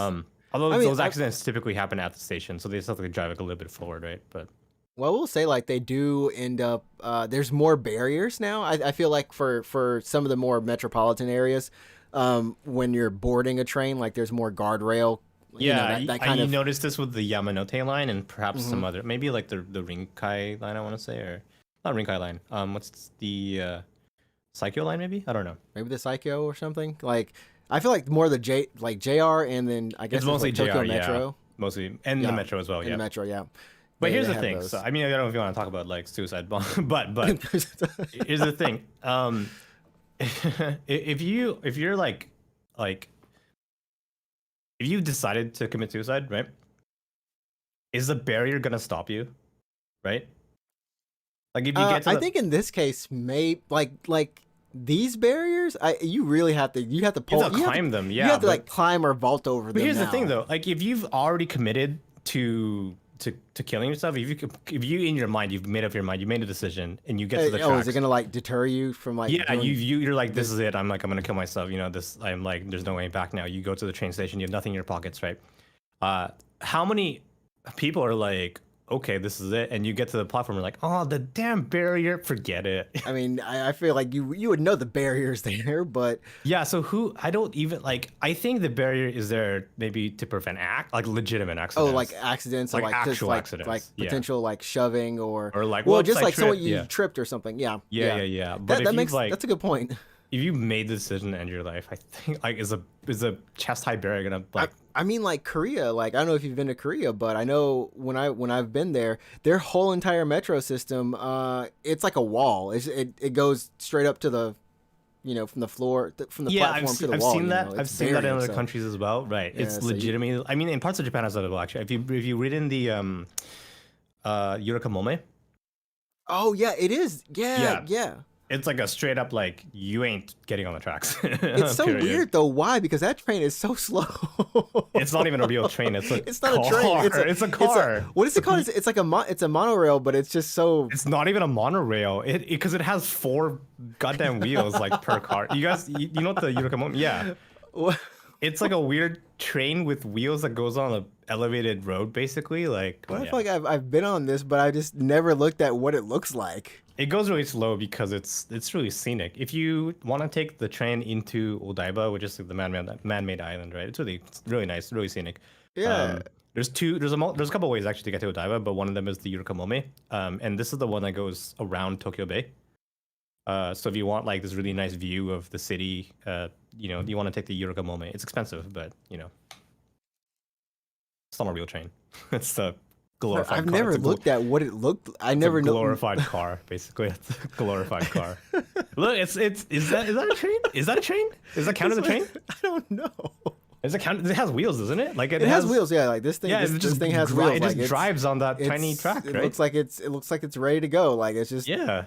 Although I mean, those accidents typically happen at the station, so they just have to drive like a little bit forward, right? But well, we'll say like they do end up. There's more barriers now. I feel like for some of the more metropolitan areas, when you're boarding a train, like there's more guardrail. You know yeah, that kind you of. noticed this with the Yamanote line and perhaps Mhm. some other, maybe like the Rinkai line, I want to say, or not Rinkai line. What's the Psycho line? Maybe I don't know. Maybe the Psycho or something. Like I feel like more the JR, and then I guess It's there's mostly like Tokyo JR, yeah, Metro. mostly, and the Yeah, Metro as well, in the yeah. Metro. Yeah, But here's they the have thing. So those. I mean, I don't know if you want to talk about like suicide bomb, but here's the thing. If you're like if you decided to commit suicide, right? Is the barrier gonna stop you, right? Like if you get to I the think in this case, may like these barriers, you really have to you pull have to climb them, you yeah. have to like climb or vault over But them here's the thing now. though, like if you've already committed to killing yourself, if you in your mind you've made up your mind, you made a decision, and you get to the Oh, is it tracks, gonna like deter you from like yeah, doing you're like this this? is it. I'm gonna kill myself. You know this. I'm like there's no way back now. You go to the train station. You have nothing in your pockets, right? How many people are like, okay, this is it, and you get to the platform, you're like, oh, the damn barrier, forget it. I mean, I feel like you would know the barriers there, but Yeah, so who I don't even like. I think the barrier is there maybe to prevent like legitimate oh, like accidents, accidents or like like just actual like accidents. Yeah, potential like shoving or like well, whoops, just I like someone tripped. you Yeah, tripped or something. Yeah, yeah, yeah. yeah, yeah. But if That you've makes like that's a good point. if you made the decision to end your life, I think like is a chest high barrier gonna I, like I mean, like Korea. Like I don't know if you've been to Korea, but I know when I've been there, their whole entire metro system, it's like a wall. It goes straight up to the, from the floor, from the yeah, platform to the I've wall. seen that. I've It's seen that in buried. other So countries as well. Right. yeah, It's so you. legitimately. I mean, in parts of Japan as well. Actually, if you read in the Yurakamome, Oh yeah, it is. Yeah, yeah, yeah. it's like a straight up like you ain't getting on the tracks. It's so Period. weird though. Why? Because that train is so slow. It's not even a real train. It's a It's not car. a train. It's a car. What is it called? It's like it's a monorail, but it's just so. It's not even a monorail. It because it has four goddamn wheels like per car. You guys, you know what the Yurakamome? Yeah, it's like a weird train with wheels that goes on a elevated road, basically. Like, Well, I yeah. feel like I've been on this, but I just never looked at what it looks like. It goes really slow because it's really scenic. If you want to take the train into Odaiba, which is like the man-made island, right? It's really nice, really scenic. Yeah. There's two. There's a couple ways actually to get to Odaiba, but one of them is the Yurikamome. And this is the one that goes around Tokyo Bay. So if you want like this really nice view of the city, you want to take the Yurikamome. It's expensive, but it's not a real train. It's the glorified. I've car. never looked at what it looked. I never know. Glorified car, basically. It's a glorified car. Look, is that a train? Is that a train? Is that count as a train? I don't know. Is it count? It has wheels, doesn't it? Like it has wheels. Yeah, like this thing. Yeah, this thing has wheels. It just drives on that tiny track, right? It looks like it's ready to go. Like it's just. Yeah.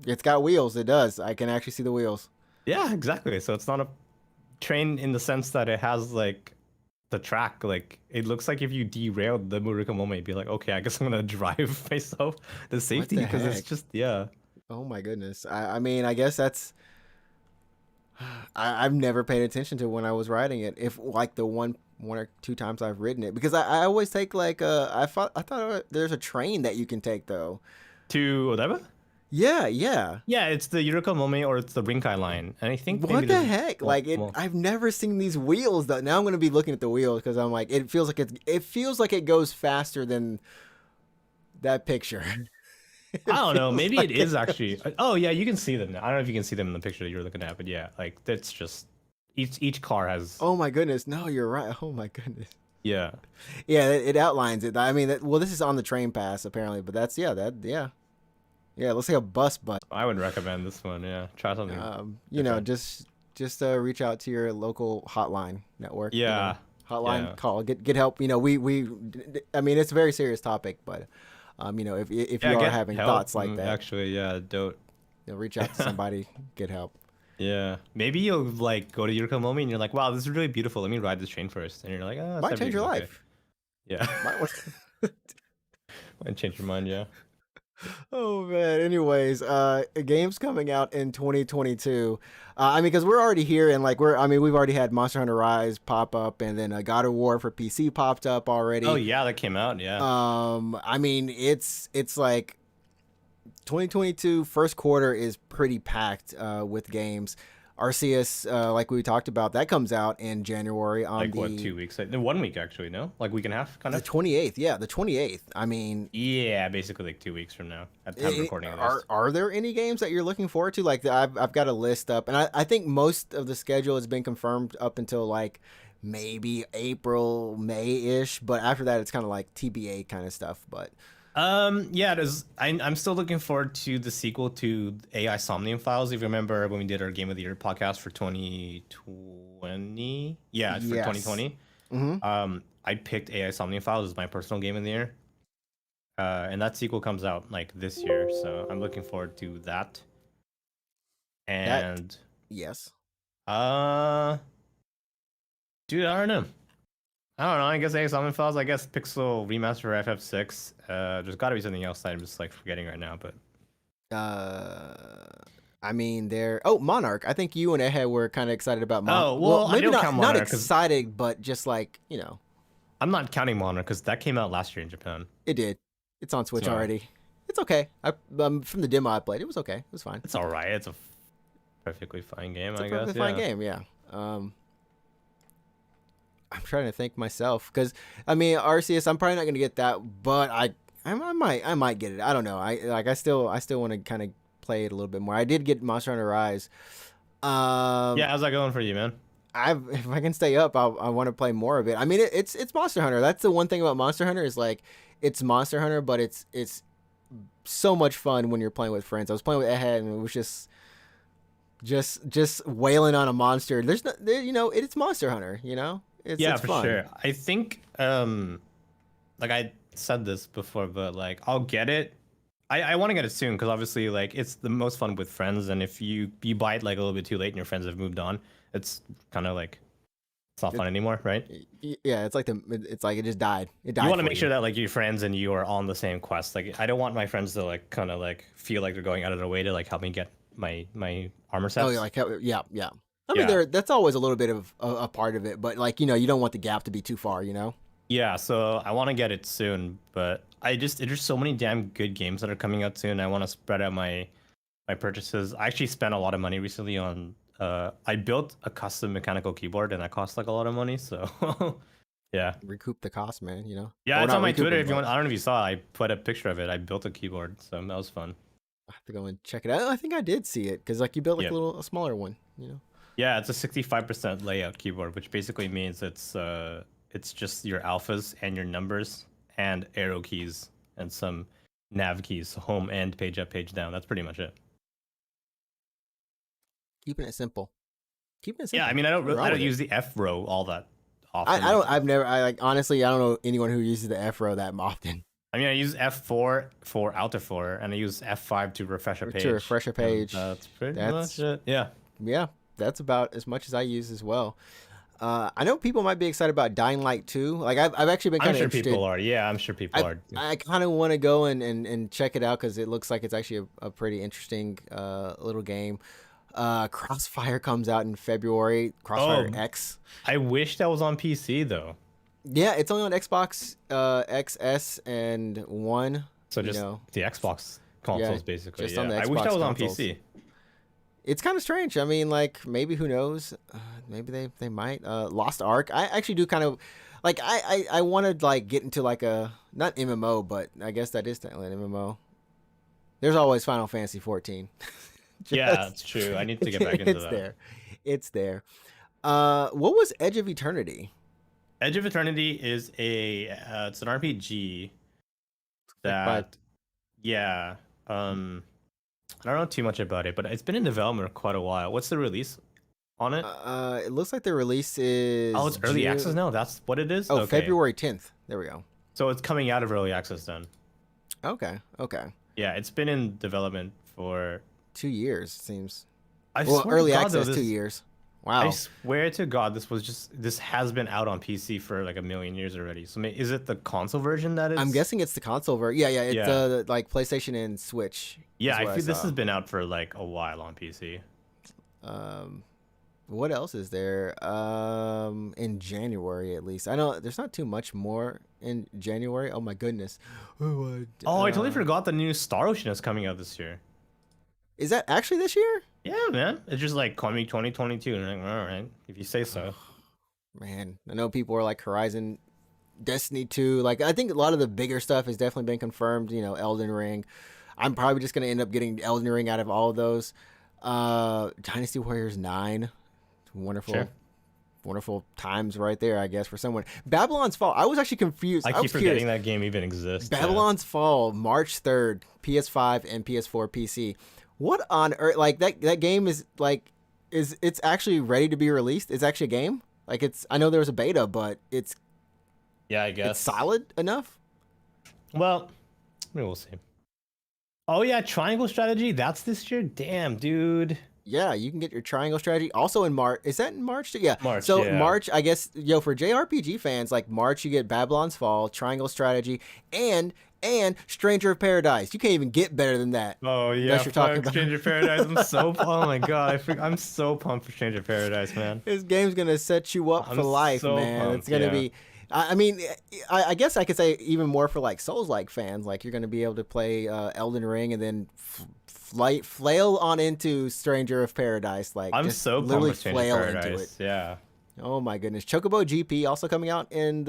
It's got wheels. It does. I can actually see the wheels. Yeah, exactly. So it's not a train in the sense that it has like the track. Like it looks like if you derailed the Murikamome, it'd be like, okay, I guess I'm gonna drive myself to safety because it's just Oh my goodness. I mean, I guess that's. I've never paid attention to when I was riding it. If like the one or two times I've ridden it, because I always take like I thought there's a train that you can take though. To Odaiba? Yeah. Yeah, it's the Yurikamome or it's the Rinkai line. And I think what the heck? Like I've never seen these wheels though. Now I'm gonna be looking at the wheels because I'm like, it feels like it goes faster than that picture. I don't know. Maybe like it is actually. Oh yeah, you can see them now. I don't know if you can see them in the picture that you're looking at, but yeah, like that's just each car has. Oh my goodness! No, you're right. Oh my goodness. Yeah. Yeah, it outlines it. I mean, this is on the train pass apparently, but that's yeah. It looks like a bus. I would recommend this one. Yeah, try something. Just reach out to your local hotline network. Yeah. Hotline call. Get help. We. I mean, it's a very serious topic, but. If you are having help, thoughts like that, actually, don't reach out to somebody, get help. Yeah, maybe you'll like go to Yurikamome and you're like, wow, this is really beautiful. Let me ride this train first, and you're like, oh, might change your life. Yeah, might change your mind. Yeah. Oh man. Anyways, games coming out in 2022. I mean, because we're already here, and like we've already had Monster Hunter Rise pop up, and then God of War for PC popped up already. Oh yeah, that came out. Yeah. I mean, it's like 2022 first quarter is pretty packed with games. Arceus, like we talked about, that comes out in January on like what 2 weeks? 1 week actually, no? Like week and a half, kind of. The 28th, yeah, the 28th. I mean, yeah, basically like 2 weeks from now at the time of recording this. Are there any games that you're looking forward to? Like I've got a list up, and I think most of the schedule has been confirmed up until like maybe April, May-ish, but after that it's kind of like TBA kind of stuff. But yeah, I'm still looking forward to the sequel to AI Somnium Files. If you remember when we did our Game of the Year podcast for 2020, yeah, for 2020. Mm-hmm. I picked AI Somnium Files as my personal Game of the Year, and that sequel comes out like this year, so I'm looking forward to that. And yes, dude, I don't know. I guess AI Somnium Files. I guess Pixel Remaster for FF6. There's got to be something else that I'm just like forgetting right now, but. I mean, Monarch. I think you and Ehe were kind of excited about Monarch. Oh, well, maybe I don't count Monarch. Not excited, but just like, I'm not counting Monarch because that came out last year in Japan. It did. It's on Switch already. It's okay. From the demo I played, it was okay. It was fine. It's all right. It's a perfectly fine game, I guess. Perfectly fine game, yeah. I'm trying to think myself because I mean Arceus. I'm probably not gonna get that, but I might get it. I don't know. I still want to kind of play it a little bit more. I did get Monster Hunter Rise. Yeah, how's that going for you, man? If I can stay up, I want to play more of it. I mean, it's Monster Hunter. That's the one thing about Monster Hunter is like it's Monster Hunter, but it's so much fun when you're playing with friends. I was playing with Ehe, and it was just wailing on a monster. It's Monster Hunter. It's for fun. sure. I think like I said this before, but like I'll get it. I want to get it soon because obviously like it's the most fun with friends, and if you buy it like a little bit too late and your friends have moved on, it's kind of like it's not fun anymore, right? Yeah, it's like it just died. It died. You want to make sure that like your friends and you are on the same quest. Like I don't want my friends to like kind of like feel like they're going out of their way to like help me get my armor sets. Oh, yeah. I mean, that's always a little bit of a part of it, but like you don't want the gap to be too far, Yeah, so I want to get it soon, but there's so many damn good games that are coming out soon. I want to spread out my purchases. I actually spent a lot of money recently on I built a custom mechanical keyboard and that cost like a lot of money, so Yeah. recoup the cost, man. You know, Yeah, or it's not on my recoup Twitter them, if you but want. I don't know if you saw. I put a picture of it. I built a keyboard, so that was fun. I have to go and check it out. I think I did see it because like you built like Yeah. a smaller one. You know. Yeah, it's a 65% layout keyboard, which basically means it's just your alphas and your numbers and arrow keys and some nav keys, home and page up, page down. That's pretty much it. Keeping it simple. Keeping it Yeah, I simple. mean, Nothing wrong I don't with it. use the F row all that often. I don't. I've never. I like honestly. I don't know anyone who uses the F row that often I mean, I use F4 for Alt F4, and I use F5 to refresh a page. to refresh a And page. that's pretty That's much it. Yeah. yeah. That's about as much as I use as well. I know people might be excited about Dying Light 2. Like I've actually been I'm kind of sure interested. people are. Yeah, I'm sure people are. I kind of want to go and check it out because it looks like it's actually a pretty interesting little game. Crossfire comes out in February. Crossfire Oh. X. I wish that was on PC though. Yeah, it's only on Xbox XS and One. So you just know. the Xbox consoles, basically. just Yeah. on the I wish Xbox that was on consoles. PC. It's kind of strange. I mean, like maybe who knows? Maybe they might. Lost Ark. I actually do kind of like. I want to like get into like a not MMO, but I guess that is technically an MMO. There's always Final Fantasy 14. Yeah, that's true. I need to get back into it's that. there. It's there. What was Edge of Eternity? Edge of Eternity is it's an RPG that by- yeah. I don't know too much about it, but it's been in development for quite a while. What's the release on it? It looks like the release is. Oh, it's early June- access now. That's what it is. Oh, Okay. February 10th. There we go. So it's coming out of early access then. Okay. Yeah, it's been in development for. 2 years seems. I Well, swear to early God, access though, 2 this- years. I Wow. swear to God, this has been out on PC for like a million years already. So is it the console version that is? I'm guessing it's the console version. Yeah, it's Yeah. like PlayStation and Switch. Yeah, is I what feel this saw. has been out for like a while on PC. What else is there? In January at least. I know there's not too much more in January. Oh my goodness. Oh, I totally forgot the new Star Ocean is coming out this year. Is that actually this year? Yeah, man. It's just like coming 2022. And I'm like, all right, if you say so. Man, I know people are like Horizon, Destiny 2. Like I think a lot of the bigger stuff has definitely been confirmed. You know, Elden Ring. I'm probably just gonna end up getting Elden Ring out of all of those. Dynasty Warriors 9. Wonderful. Sure. Wonderful times right there, I guess, for someone. Babylon's Fall. I was actually confused. I was keep curious. forgetting that game even exists. Babylon's Fall, March 3rd, PS5 and PS4 PC. What on earth? Like that game is like, it's actually ready to be released? It's actually a game. Like I know there was a beta, but it's Yeah, I guess. it's solid enough. Well, maybe we'll see. Oh yeah, Triangle Strategy. That's this year. Damn, dude. Yeah, you can get your Triangle Strategy also in March. Is that in March? Yeah. March, So yeah. March, I guess, for JRPG fans, like March, you get Babylon's Fall, Triangle Strategy, and Stranger of Paradise. You can't even get better than that. Oh yeah, Unless you're talking fuck about- Stranger Paradise. I'm so oh my god, I'm so pumped for Stranger Paradise, man. This game's gonna set you up I'm for life, so man. pumped, It's gonna yeah. be. I mean, I guess I could say even more for like Souls-like fans. Like you're gonna be able to play Elden Ring and then flail on into Stranger of Paradise. Like I'm just so pumped literally for Stranger flail into it. Paradise. Yeah. Oh my goodness. Chocobo GP also coming out in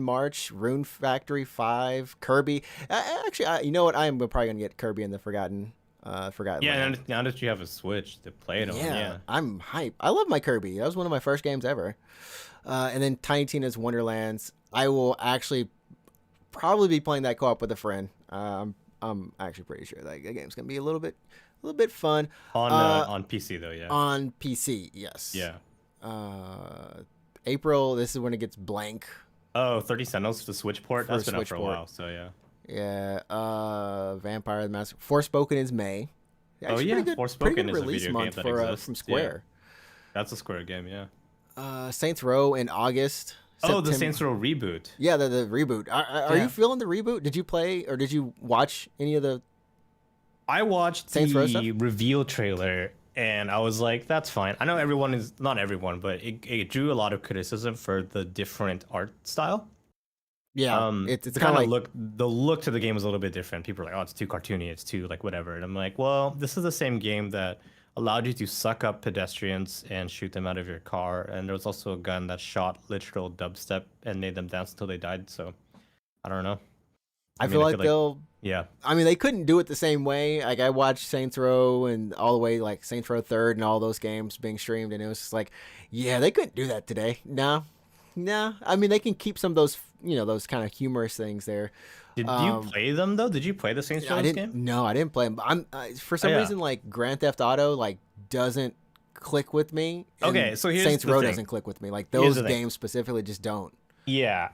March. Rune Factory 5, Kirby. Actually, you know what? I am probably gonna get Kirby in the Forgotten Yeah, Land. now that you have a Switch to play it on, yeah. I'm hyped. I love my Kirby. That was one of my first games ever. And then Tiny Tina's Wonderlands. I will actually probably be playing that co-op with a friend. I'm actually pretty sure that game's gonna be a little bit fun. On PC though, yeah. On PC, yes. Yeah. April. This is when it gets blank. Oh, 30 Sentinels for the Switch port. For That's been out Switch for a port. while, so yeah. Yeah. Vampire the Mask. Forspoken is May. Actually, yeah, pretty good, Forspoken pretty good is a release video game month that for exists, from yeah. Square. That's a Square game, yeah. Saints Row in August. Oh, the September- Saints Row reboot. Yeah, the reboot. Are Yeah. you feeling the reboot? Did you play or did you watch any of the? I watched Saints Row stuff? the reveal trailer and I was like, that's fine. I know everyone is not everyone, but it drew a lot of criticism for the different art style. Yeah, it's kind kind of of like the look to the game is a little bit different. People are like, oh, it's too cartoony, it's too like whatever. And I'm like, well, this is the same game that allowed you to suck up pedestrians and shoot them out of your car. And there was also a gun that shot literal dubstep and made them dance until they died. So I don't know. I feel I like feel like, they'll. yeah. I mean, they couldn't do it the same way. Like I watched Saints Row and all the way like Saints Row Third and all those games being streamed, and it was just like, yeah, they couldn't do that today. No, no. I mean, they can keep some of those, those kind of humorous things there. Did you Um, play them though? Did you play the Saints Row I didn't. game? No, I didn't play them. For Oh some yeah. reason like Grand Theft Auto like doesn't click with me, and Okay, so here's Saints the Row thing. doesn't click with me. Like Here's those the thing. games specifically just don't. Yeah,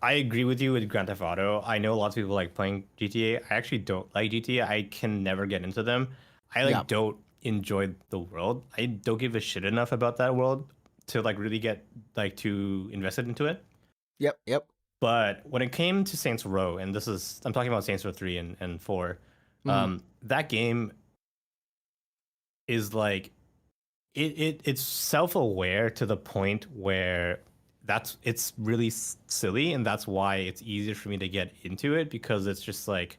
I agree with you with Grand Theft Auto. I know lots of people like playing GTA. I actually don't like GTA. I can never get into them. I Yeah. like don't enjoy the world. I don't give a shit enough about that world to like really get like too invested into it. Yep. Yep. But when it came to Saints Row, and I'm talking about Saints Row 3 and 4, Mm. that game is like it's self-aware to the point where it's really silly, and that's why it's easier for me to get into it, because it's just like,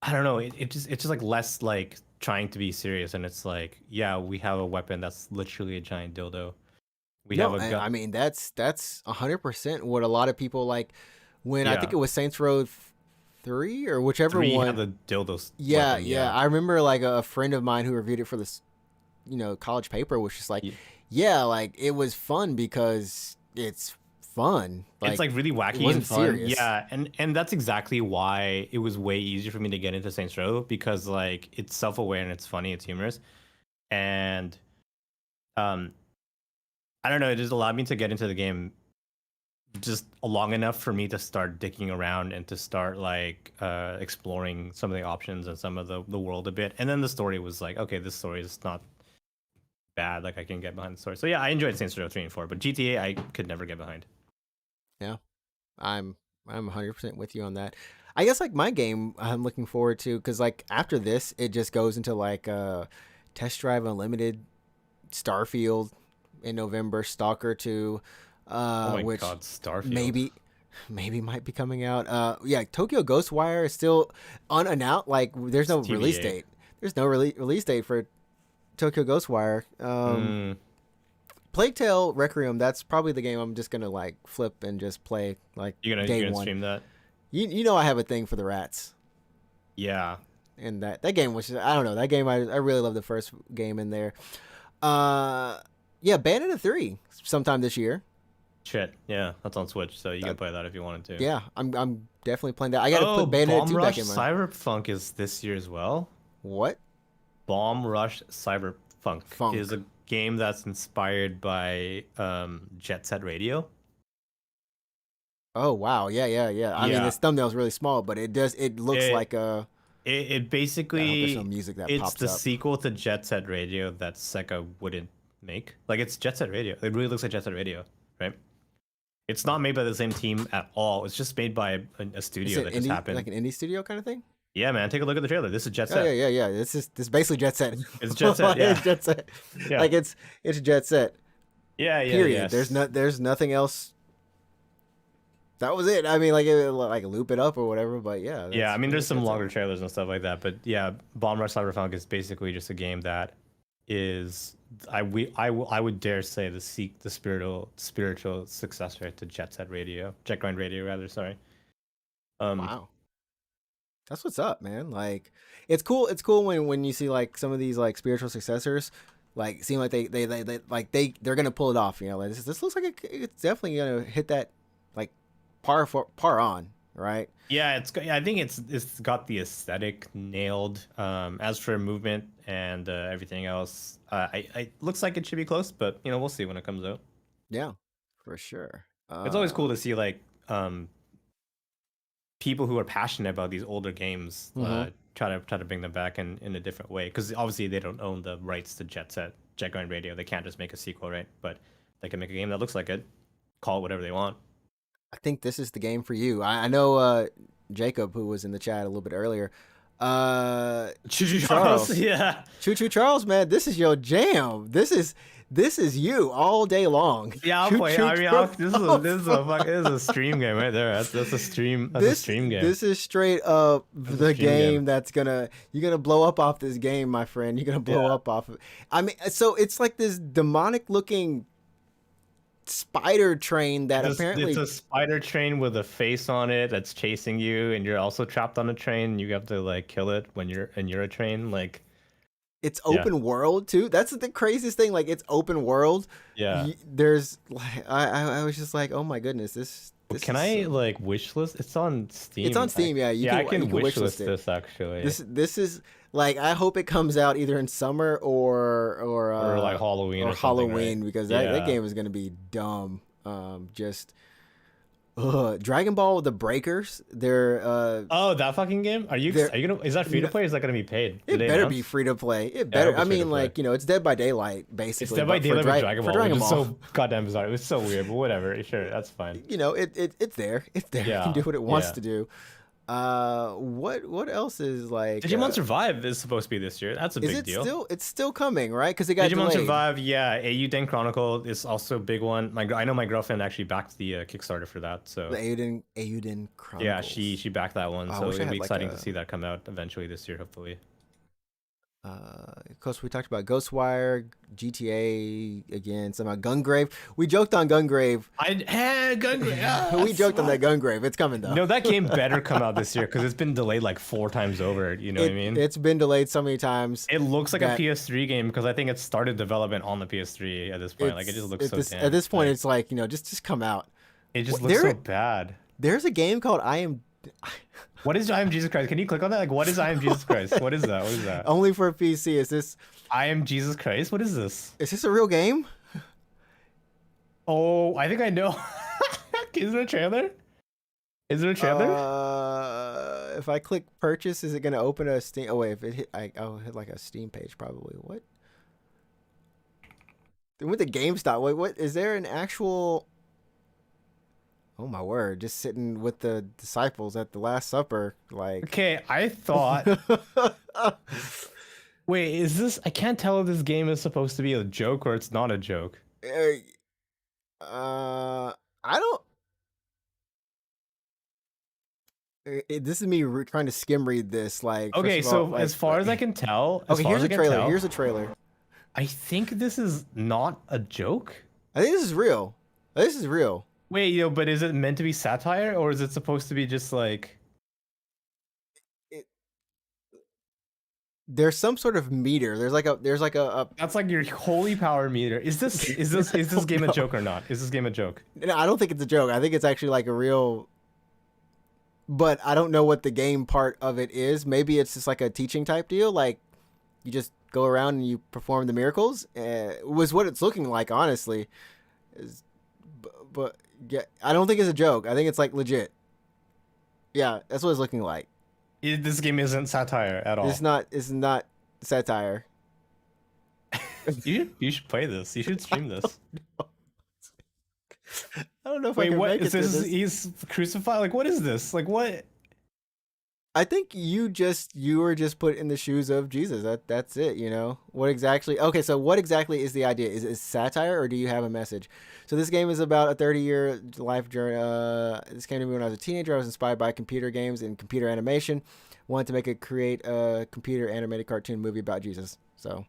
I don't know, it's just like less like trying to be serious, and it's like, yeah, we have a weapon that's literally a giant dildo. We have No, a gun. I mean that's 100% what a lot of people like. When I think Yeah, it was Saints Row 3 or whichever 3 one. have the dildo Yeah, weapon. yeah. Yeah. I remember like a friend of mine who reviewed it for this, college paper was just like, Ye- yeah, like it was fun because it's fun. It's like really It wacky and wasn't fun. serious. Yeah, and that's exactly why it was way easier for me to get into Saints Row, because like it's self-aware and it's funny, it's humorous. And um I don't know, it just allowed me to get into the game just long enough for me to start dicking around and to start like exploring some of the options and some of the world a bit. And then the story was like, okay, this story is not bad, like I can get behind the story. So yeah, I enjoyed Saints Row 3 and 4, but GTA I could never get behind. Yeah. I'm I'm 100% with you on that. I guess like my game I'm looking forward to cuz like after this it just goes into like Test Drive Unlimited, Starfield in November, Stalker 2, Oh my which god, Starfield. maybe might be coming out. Yeah, Tokyo Ghostwire is still unannounced. Like there's It's no release TBA. date. There's no release date for Tokyo Ghostwire. Mm, Plague Tale Requiem. That's probably the game I'm just gonna like flip and just play like you're day gonna one. stream that? You know I have a thing for the rats, Yeah. and that game was just, I don't know, that game I really love the first game in there. Uh, yeah, Bayonetta 3 sometime this year. Shit. Yeah, that's on Switch, so you can That, play that if you wanted to. yeah, I'm definitely playing that. I got to Oh, put Bayonetta Bomb 2 back Rush in my Cyberpunk is this year as well. what Bomb Rush Cyberpunk is funk. a game that's inspired by Jet Set Radio. Oh wow, yeah. I mean, Yeah, this thumbnail's really small, but it looks it like a. it I hope there's no basically music that it's pops the up. sequel to Jet Set Radio that Sega wouldn't make. Like it's Jet Set Radio. It really looks like Jet Set Radio, right? It's not made by the same team at all. It's just made by a Is studio it that just indie, happened. like an indie studio kind of thing? Yeah, man, take a look at the trailer. This is Jet Oh Set. yeah. This is basically Jet Set. It's Jet Set. Yeah, It's Jet Set. yeah, Like it's Jet Set. yeah. Period. Yes. There's nothing else. That was it. I mean, like like loop it up or whatever. But yeah. Yeah, I mean, there's some Jet Set. longer trailers and stuff like that, but yeah, Bomb Rush Cyberpunk is basically just a game that is I would dare say the spiritual successor to Jet Grind Radio rather. Sorry. Wow. That's what's up, man. Like it's cool. It's cool when you see like some of these like spiritual successors, like seem like they're gonna pull it off. You know, like this looks like it's definitely gonna hit that like par on, right? Yeah, I think it's got the aesthetic nailed. As for movement and everything else, I looks like it should be close, but you know we'll see when it comes out. Yeah, for sure. It's always cool to see like people who are passionate about these older games Mhm. try to bring them back in a different way, because obviously they don't own the rights to Jet Grind Radio. They can't just make a sequel, right? But they can make a game that looks like it, call it whatever they want. I think this is the game for you. I know Jacob, who was in the chat a little bit earlier, Choo Choo Charles, Charles. yeah. Choo Choo Charles, man, this is your jam. This is you all day long. Yeah, I'll Choo play. Choo I mean, Charles. this is a stream game right there. That's a stream. That's a This stream game. this is straight up That's a the stream game. game that's you're gonna blow up off this game, my friend. You're gonna blow Yeah. up off of. I mean, so it's like this demonic looking spider train that apparently It's a spider train with a face on it that's chasing you, and you're also trapped on a train. You have to like kill it when you're a train. Like, it's yeah, open world too. That's the craziest thing. Like it's open world. yeah. There's like I was just like, oh my goodness, this Can is I so- like wish list? It's on Steam. It's on Steam, yeah. I can You can wish list it. this actually. This is like I hope it comes out either in summer or like Halloween or or something, Halloween right? because Yeah. that game is gonna be dumb. Just Dragon Ball The Breakers. They're Oh, that fucking game? Are you gonna? Is that free to play? Or is that gonna be paid? it Did they better announce? be free to play. It Yeah, better. it'll I be free to mean, play. like it's Dead by Daylight basically. It's Dead by but Daylight with Dragon Ball. For Dragon Which is Ball. so goddamn bizarre. It was so weird, but whatever. Sure, that's fine. It's there. It's there. It Yeah, can do what it wants yeah. to do. What else is like? Digimon Survive is supposed to be this year. That's a Is big it deal. still? It's still coming, right? Because it got Digimon delayed. Survive, yeah. Eiyuden Chronicle is also a big one. I know my girlfriend actually backed the Kickstarter for that. So The Eiyuden Chronicles. yeah, she backed that one. I So wish I it'll had, be like, exciting a- to see that come out eventually this year, hopefully. Of course, we talked about Ghostwire, GTA again. Somehow Gungrave. We joked on Gungrave. We joked on that Gungrave. It's coming though. No, that game better come out this year because it's been delayed like 4 times over. You know what I mean? It's been delayed so many times. It looks like that- a PS3 game because I think it started development on the PS3 at this point. Like it just looks at so this, damn. At this point, like, it's like just come out. it just Well, looks there- so bad. There's a game called I Am. What is I Am Jesus Christ? Can you click on that? Like, what is I Am Jesus Christ? What is that? What is that? Only for PC. I Am Jesus Christ? What is this? Is this a real game? Oh, I think I know. Is there a trailer? Is there a trailer? If I click purchase, is it gonna open a Steam? Oh wait, if it hit, I'll hit like a Steam page probably. What? Then with the GameStop, wait, what? Is there an actual? Oh my word! Just sitting with the disciples at the Last Supper, like. Okay, I thought. Wait, is this? I can't tell if this game is supposed to be a joke or it's not a joke. I don't. This is me trying to skim read this. Like, first Okay, of so all, like- as far as I can tell, okay, here's a trailer. Here's a trailer. I think this is not a joke. I think this is real. This is real. Wait, but is it meant to be satire or is it supposed to be just like? There's some sort of meter. There's like a That's like your holy power meter. Is this game a joke or not? Is this game a joke? No, I don't think it's a joke. I think it's actually like a real. But I don't know what the game part of it is. Maybe it's just like a teaching type deal. Like you just go around and you perform the miracles. Was what it's looking like, honestly. But yeah, I don't think it's a joke. I think it's like legit. Yeah, that's what it's looking like. This game isn't satire at all. It's not satire. You should play this. You should stream this. I don't know if I Wait, can what make is it to this? He's crucified. Like, what is this? Like, what? I think you were just put in the shoes of Jesus. That's it, you know. What exactly? Okay, so what exactly is the idea? Is it satire or do you have a message? So this game is about a 30-year life journey. This came to me when I was a teenager. I was inspired by computer games and computer animation. Wanted to create a computer animated cartoon movie about Jesus. So,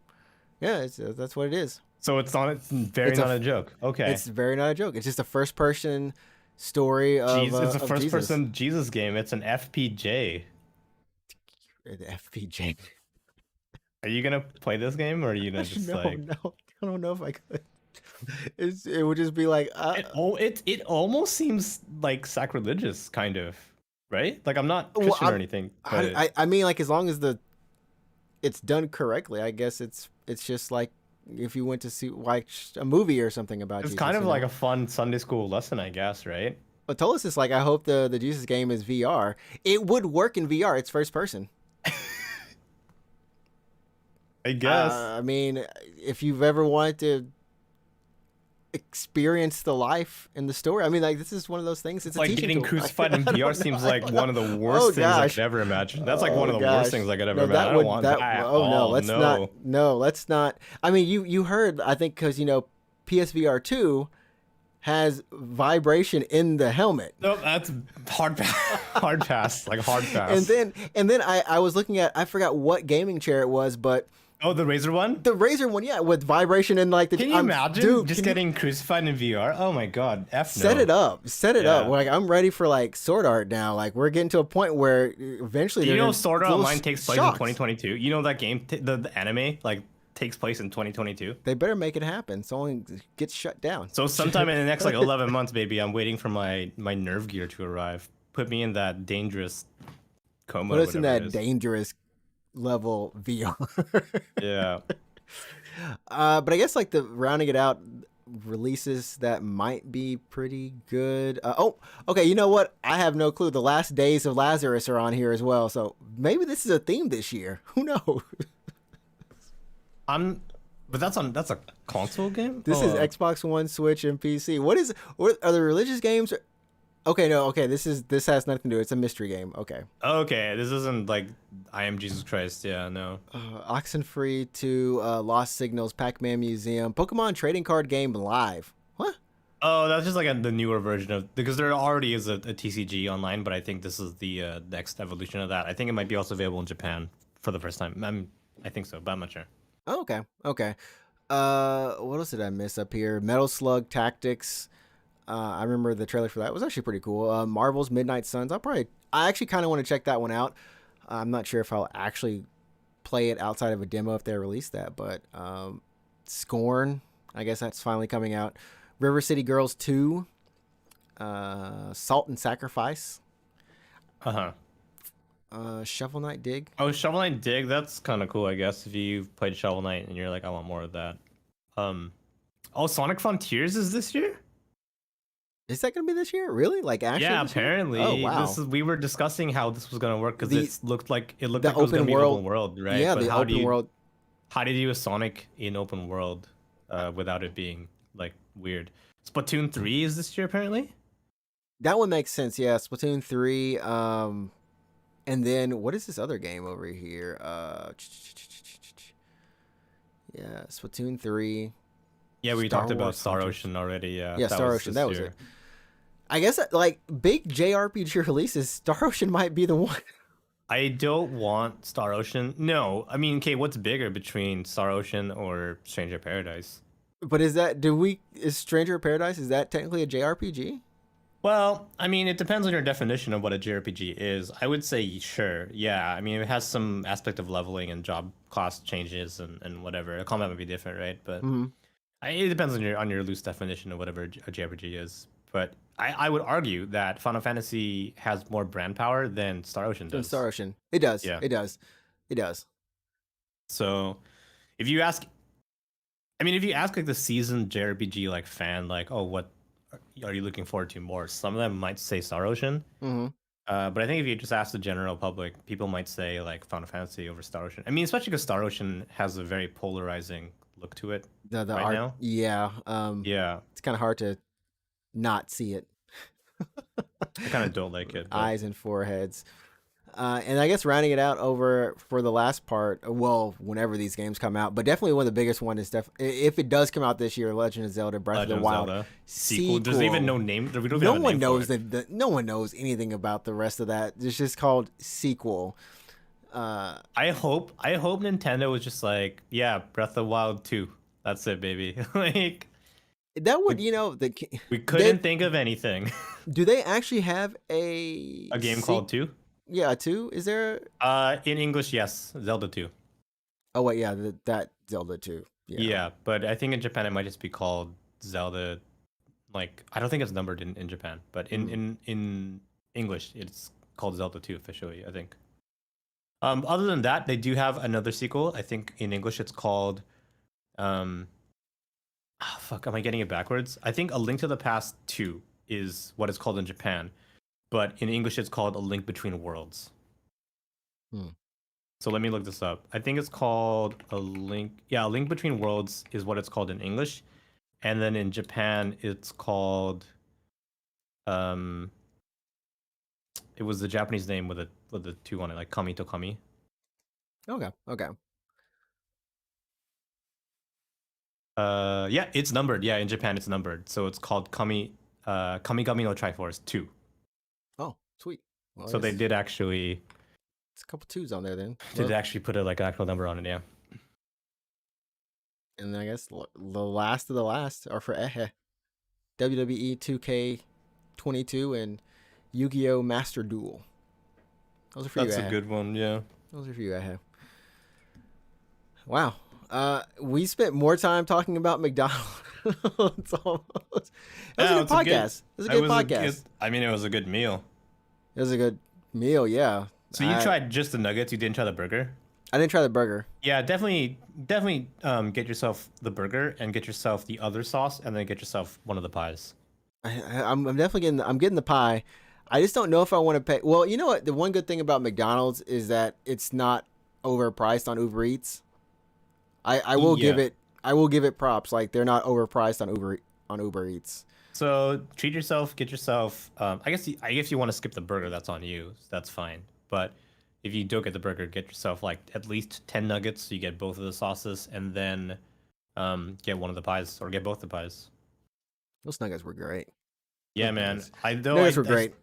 yeah, that's what it is. So it's not. It's very not a joke. Okay. It's very not a joke. It's just a first-person story of It's a of first-person Jesus game. It's an FPJ. The FPJ. Are you gonna play this game, or are you gonna just No, like? no, I don't know if I could. It would just be like. It almost seems like sacrilegious, kind of, right? Like I'm not Well, Christian or I'm- anything. But I mean, like as long as it's done correctly, I guess it's just like if you went to see like a movie or something about. it's Jesus, kind of you like know? a fun Sunday school lesson, I guess, right? But Tolis is like, I hope the Jesus game is VR. It would work in VR. It's first person. I guess. I mean, if you've ever wanted to experience the life and the story. I mean, like this is one of those things. It's a Like teaching getting tool. crucified in I VR don't know. seems like one of the Oh worst things I gosh. could ever imagine. That's like one Oh of the worst gosh. things I could ever No, imagine. that I don't would want that. that at Oh no, all. let's not. No. No, let's not. I mean, you heard. I think because PSVR 2 has vibration in the helmet. No, that's hard pass. Hard pass. Like hard And pass. then I was looking at, I forgot what gaming chair it was, but Oh, the Razer one? the Razer one, yeah, with vibration and like the. Can you imagine dude? just getting crucified in VR? Oh my god. F no. Set it up, set it up. Yeah. Like I'm ready for like Sword Art now. Like we're getting to a point where eventually. Do you they're know gonna- Sword Art little Online takes place in shocks. 2022? You know that game, the anime, like takes place in 2022. They better make it happen. So only gets shut down. So sometime in the next like 11 months, baby, I'm waiting for my nerve gear to arrive. Put me in that dangerous coma. Put us in whatever that it is. dangerous level VR. Yeah. But I guess like the rounding it out, releases that might be pretty good. Oh, okay. You know what? I have no clue. The Last Days of Lazarus are on here as well. So maybe this is a theme this year. Who knows? But that's a console game. This is Xbox One, Switch, and PC. What are the religious games? Okay, no. Okay, this has nothing to do. It's a mystery game. Okay. Okay, this isn't like I Am Jesus Christ. Yeah, no. Oxenfree 2, Lost Signals, Pac-Man Museum, Pokemon Trading Card Game Live. What? Oh, that's just like the newer version of, because there already is a TCG online, but I think this is the next evolution of that. I think it might be also available in Japan for the first time. I think so, but I'm not sure. Oh, okay. Okay. What else did I miss up here? Metal Slug Tactics. I remember the trailer for that. It was actually pretty cool. Marvel's Midnight Suns. I actually kind of want to check that one out. I'm not sure if I'll actually play it outside of a demo if they release that, but Scorn, I guess that's finally coming out. River City Girls 2, Salt and Sacrifice, Shovel Knight Dig. Oh, Shovel Knight Dig, that's kind of cool, I guess, if you've played Shovel Knight and you're like, I want more of that. Oh, Sonic Frontiers is this year? Is that going to be this year? Really? Like actually? Yeah, this year? apparently. Oh, wow. We were discussing how this was going to work because it looked like it was the going to open be world- open world, right? Yeah, But the how open world. How do you do a Sonic in open world without it being like weird? Splatoon 3 is this year apparently? That one makes sense. Yeah, Splatoon 3. And then what is this other game over here? Yeah, Splatoon 3. Yeah, we Star talked about Wars Star Hunters. Ocean already. Yeah, Yeah, Star Ocean. That was this it. year. I guess like big JRPG releases, Star Ocean might be the one. I don't want Star Ocean. No, I mean, okay, what's bigger between Star Ocean or Stranger Paradise? But is Stranger of Paradise, is that technically a JRPG? Well, I mean, it depends on your definition of what a JRPG is. I would say sure, yeah. I mean, it has some aspect of leveling and job cost changes and whatever. The combat might be different, right? But it depends on your loose definition of whatever a JRPG is. But I would argue that Final Fantasy has more brand power than Star Ocean does. Star Ocean. It does. Yeah. It does. It does. So, if you ask like the seasoned JRPG like fan, like, oh, what are you looking forward to more? Some of them might say Star Ocean. Mm-hmm. But I think if you just ask the general public, people might say like Final Fantasy over Star Ocean. I mean, especially because Star Ocean has a very polarizing look to it. The right art. now? Yeah. Yeah, It's kind of hard to not see it. I kind of don't like it. But Eyes and foreheads. And I guess rounding it out over for the last part, well, whenever these games come out, but definitely one of the biggest one is if it does come out this year, Legend of Zelda: Breath Legend of the Wild Zelda sequel. There's even no name. We don't even No have a one name for knows it. no one knows anything about the rest of that. It's just called sequel. I hope Nintendo was just like, yeah, Breath of the Wild 2. That's it, baby. Like, That would we couldn't think of anything. do they actually have a game called 2? Yeah, a 2? Is there? In English, yes, Zelda 2. Oh wait, yeah, that Zelda 2. Yeah, but I think in Japan it might just be called Zelda. Like, I don't think it's numbered in Japan, but in English it's called Zelda 2 officially, I think. Other than that, they do have another sequel. I think in English it's called fuck, am I getting it backwards? I think A Link to the Past 2 is what it's called in Japan, but in English it's called A Link Between Worlds. So let me look this up. I think it's called A Link Between Worlds is what it's called in English, And then in Japan, it's called um, it was the Japanese name with the two on it, like Kami to Kami. Okay. Okay. Yeah, it's numbered. Yeah, in Japan it's numbered. So it's called Kamigami no Triforce 2. Oh, sweet. Well, So they it's did actually a couple twos on there then. put a like actual number on it, yeah. And then I guess the last of the last are for WWE 2K22 and Yu-Gi-Oh! Master Duel. Those are for That's you, a good one, yeah. Those are for you, Wow. We spent more time talking about McDonald's. Almost. It was a good podcast. It was a good podcast. It was a good meal. It was a good meal, yeah. So you tried just the nuggets, you didn't try the burger? I didn't try the burger. Yeah, definitely get yourself the burger and get yourself the other sauce and then get yourself one of the pies. I'm definitely getting the pie. I just don't know if I want to pay. Well, you know what? The one good thing about McDonald's is that it's not overpriced on Uber Eats. I will give it props. Like they're not overpriced on Uber Eats. So treat yourself, get yourself. I guess you want to skip the burger. That's on you. That's fine. But if you don't get the burger, get yourself like at least 10 nuggets. So you get both of the sauces, and then get one of the pies or get both the pies. Those nuggets were great. Yeah, man. Nuggets were great.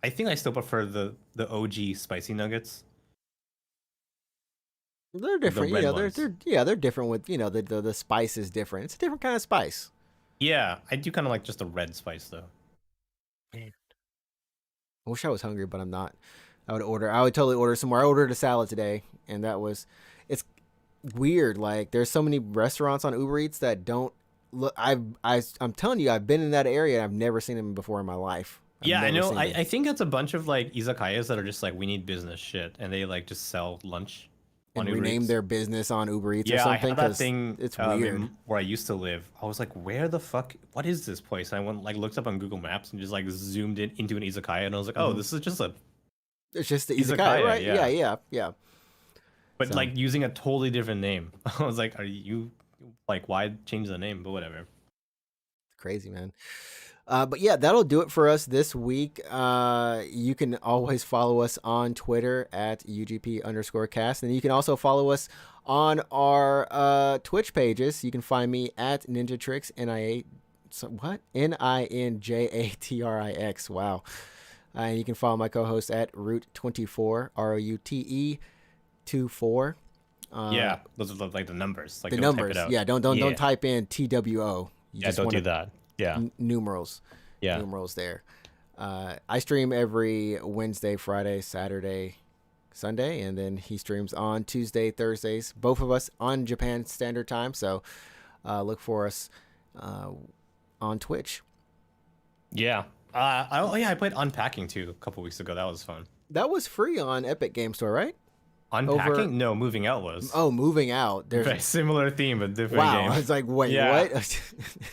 I think I still prefer the OG spicy nuggets. They're different, they're different with the spice is different. It's a different kind of spice. Yeah, I do kind of like just the red spice though. Man. I wish I was hungry, but I'm not. I would totally order somewhere. I ordered a salad today, and it's weird. Like there's so many restaurants on Uber Eats that don't look. I'm telling you, I've been in that area and I've never seen them before in my life. Yeah, I know. I think that's a bunch of like izakayas that are just like, we need business shit, and they like just sell lunch. And rename their business on Uber Eats or Yeah, I something. had that thing. It's weird. Where I used to live, I was like, "Where the fuck? What is this place?" And I went like looked up on Google Maps and just like zoomed in into an izakaya, and I was like, "Oh, this is just a." It's just the izakaya, right? Yeah. But like using a totally different name, I was like, "Are you like why change the name?" But whatever. Crazy, man. But yeah, that'll do it for us this week. You can always follow us on Twitter at UGP_cast. And you can also follow us on our Twitch pages. You can find me at Ninjatrix, Ninjatrix. Wow. And you can follow my co-host at Route24, ROUTE24. Yeah, those are like the numbers. Like the numbers. Yeah, don't type in TWO. Don't do that. Yeah. Numerals. Yeah. Numerals there. I stream every Wednesday, Friday, Saturday, Sunday, and then he streams on Tuesday, Thursdays, both of us on Japan Standard Time. So look for us on Twitch. Yeah. I played Unpacking too a couple weeks ago. That was fun. That was free on Epic Game Store, right? Unpacking? No, Moving Out was. Oh, Moving Out. There's a similar theme, but different game. Wow, I was like, wait, what?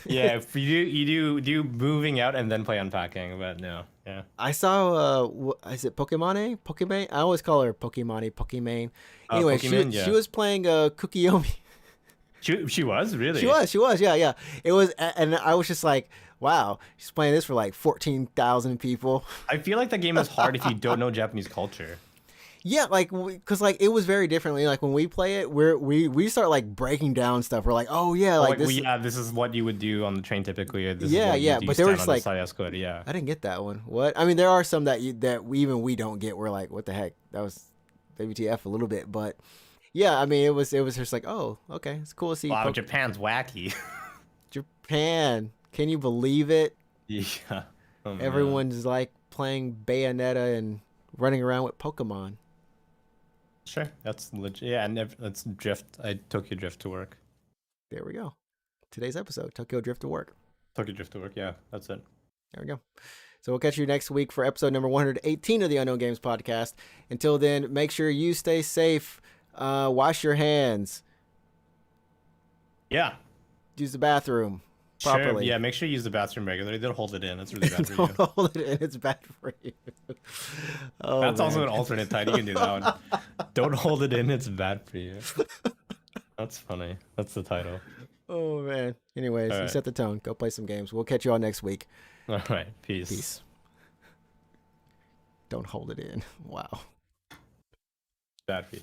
Yeah, if you do Moving Out and then play Unpacking, but no, yeah. I saw, is it Pokemon? I always call her Pokemon. Anyway, she was playing Kukiyomi. She was? Really? She was, yeah. It was, and I was just like, wow, she's playing this for like 14,000 people. I feel like that game is hard if you don't know Japanese culture. Yeah, like, because like it was very differently. Like when we play it, we start like breaking down stuff. We're like, oh yeah, like this. This is what you would do on the train typically. But they were just like, I didn't get that one. What? I mean, there are some that we don't get. We're like, what the heck? That was WTF a little bit, but yeah, I mean, it was just like, oh, okay, it's cool to see. Wow, Japan's wacky. Japan, can you believe it? Yeah. Oh, everyone's like playing Bayonetta and running around with Pokemon. Sure, that's legit. Yeah, and let's drift. Tokyo Drift to work. There we go. Today's episode, Tokyo Drift to work. Tokyo Drift to work. Yeah, that's it. There we go. So we'll catch you next week for episode number 118 of the Unknown Games podcast. Until then, make sure you stay safe. Wash your hands. Yeah. Use the bathroom properly. Sure. Yeah, make sure you use the bathroom regularly. Don't hold it in. It's really bad for you. Don't hold it in. It's bad for you. Oh, that's also an alternate title. You can do that one. Don't hold it in. It's bad for you. That's funny. That's the title. Oh man. Anyways, All you right. set the tone. Go play some games. We'll catch you all next week. All right. Peace. Peace. Don't hold it in. Wow. Bad feed.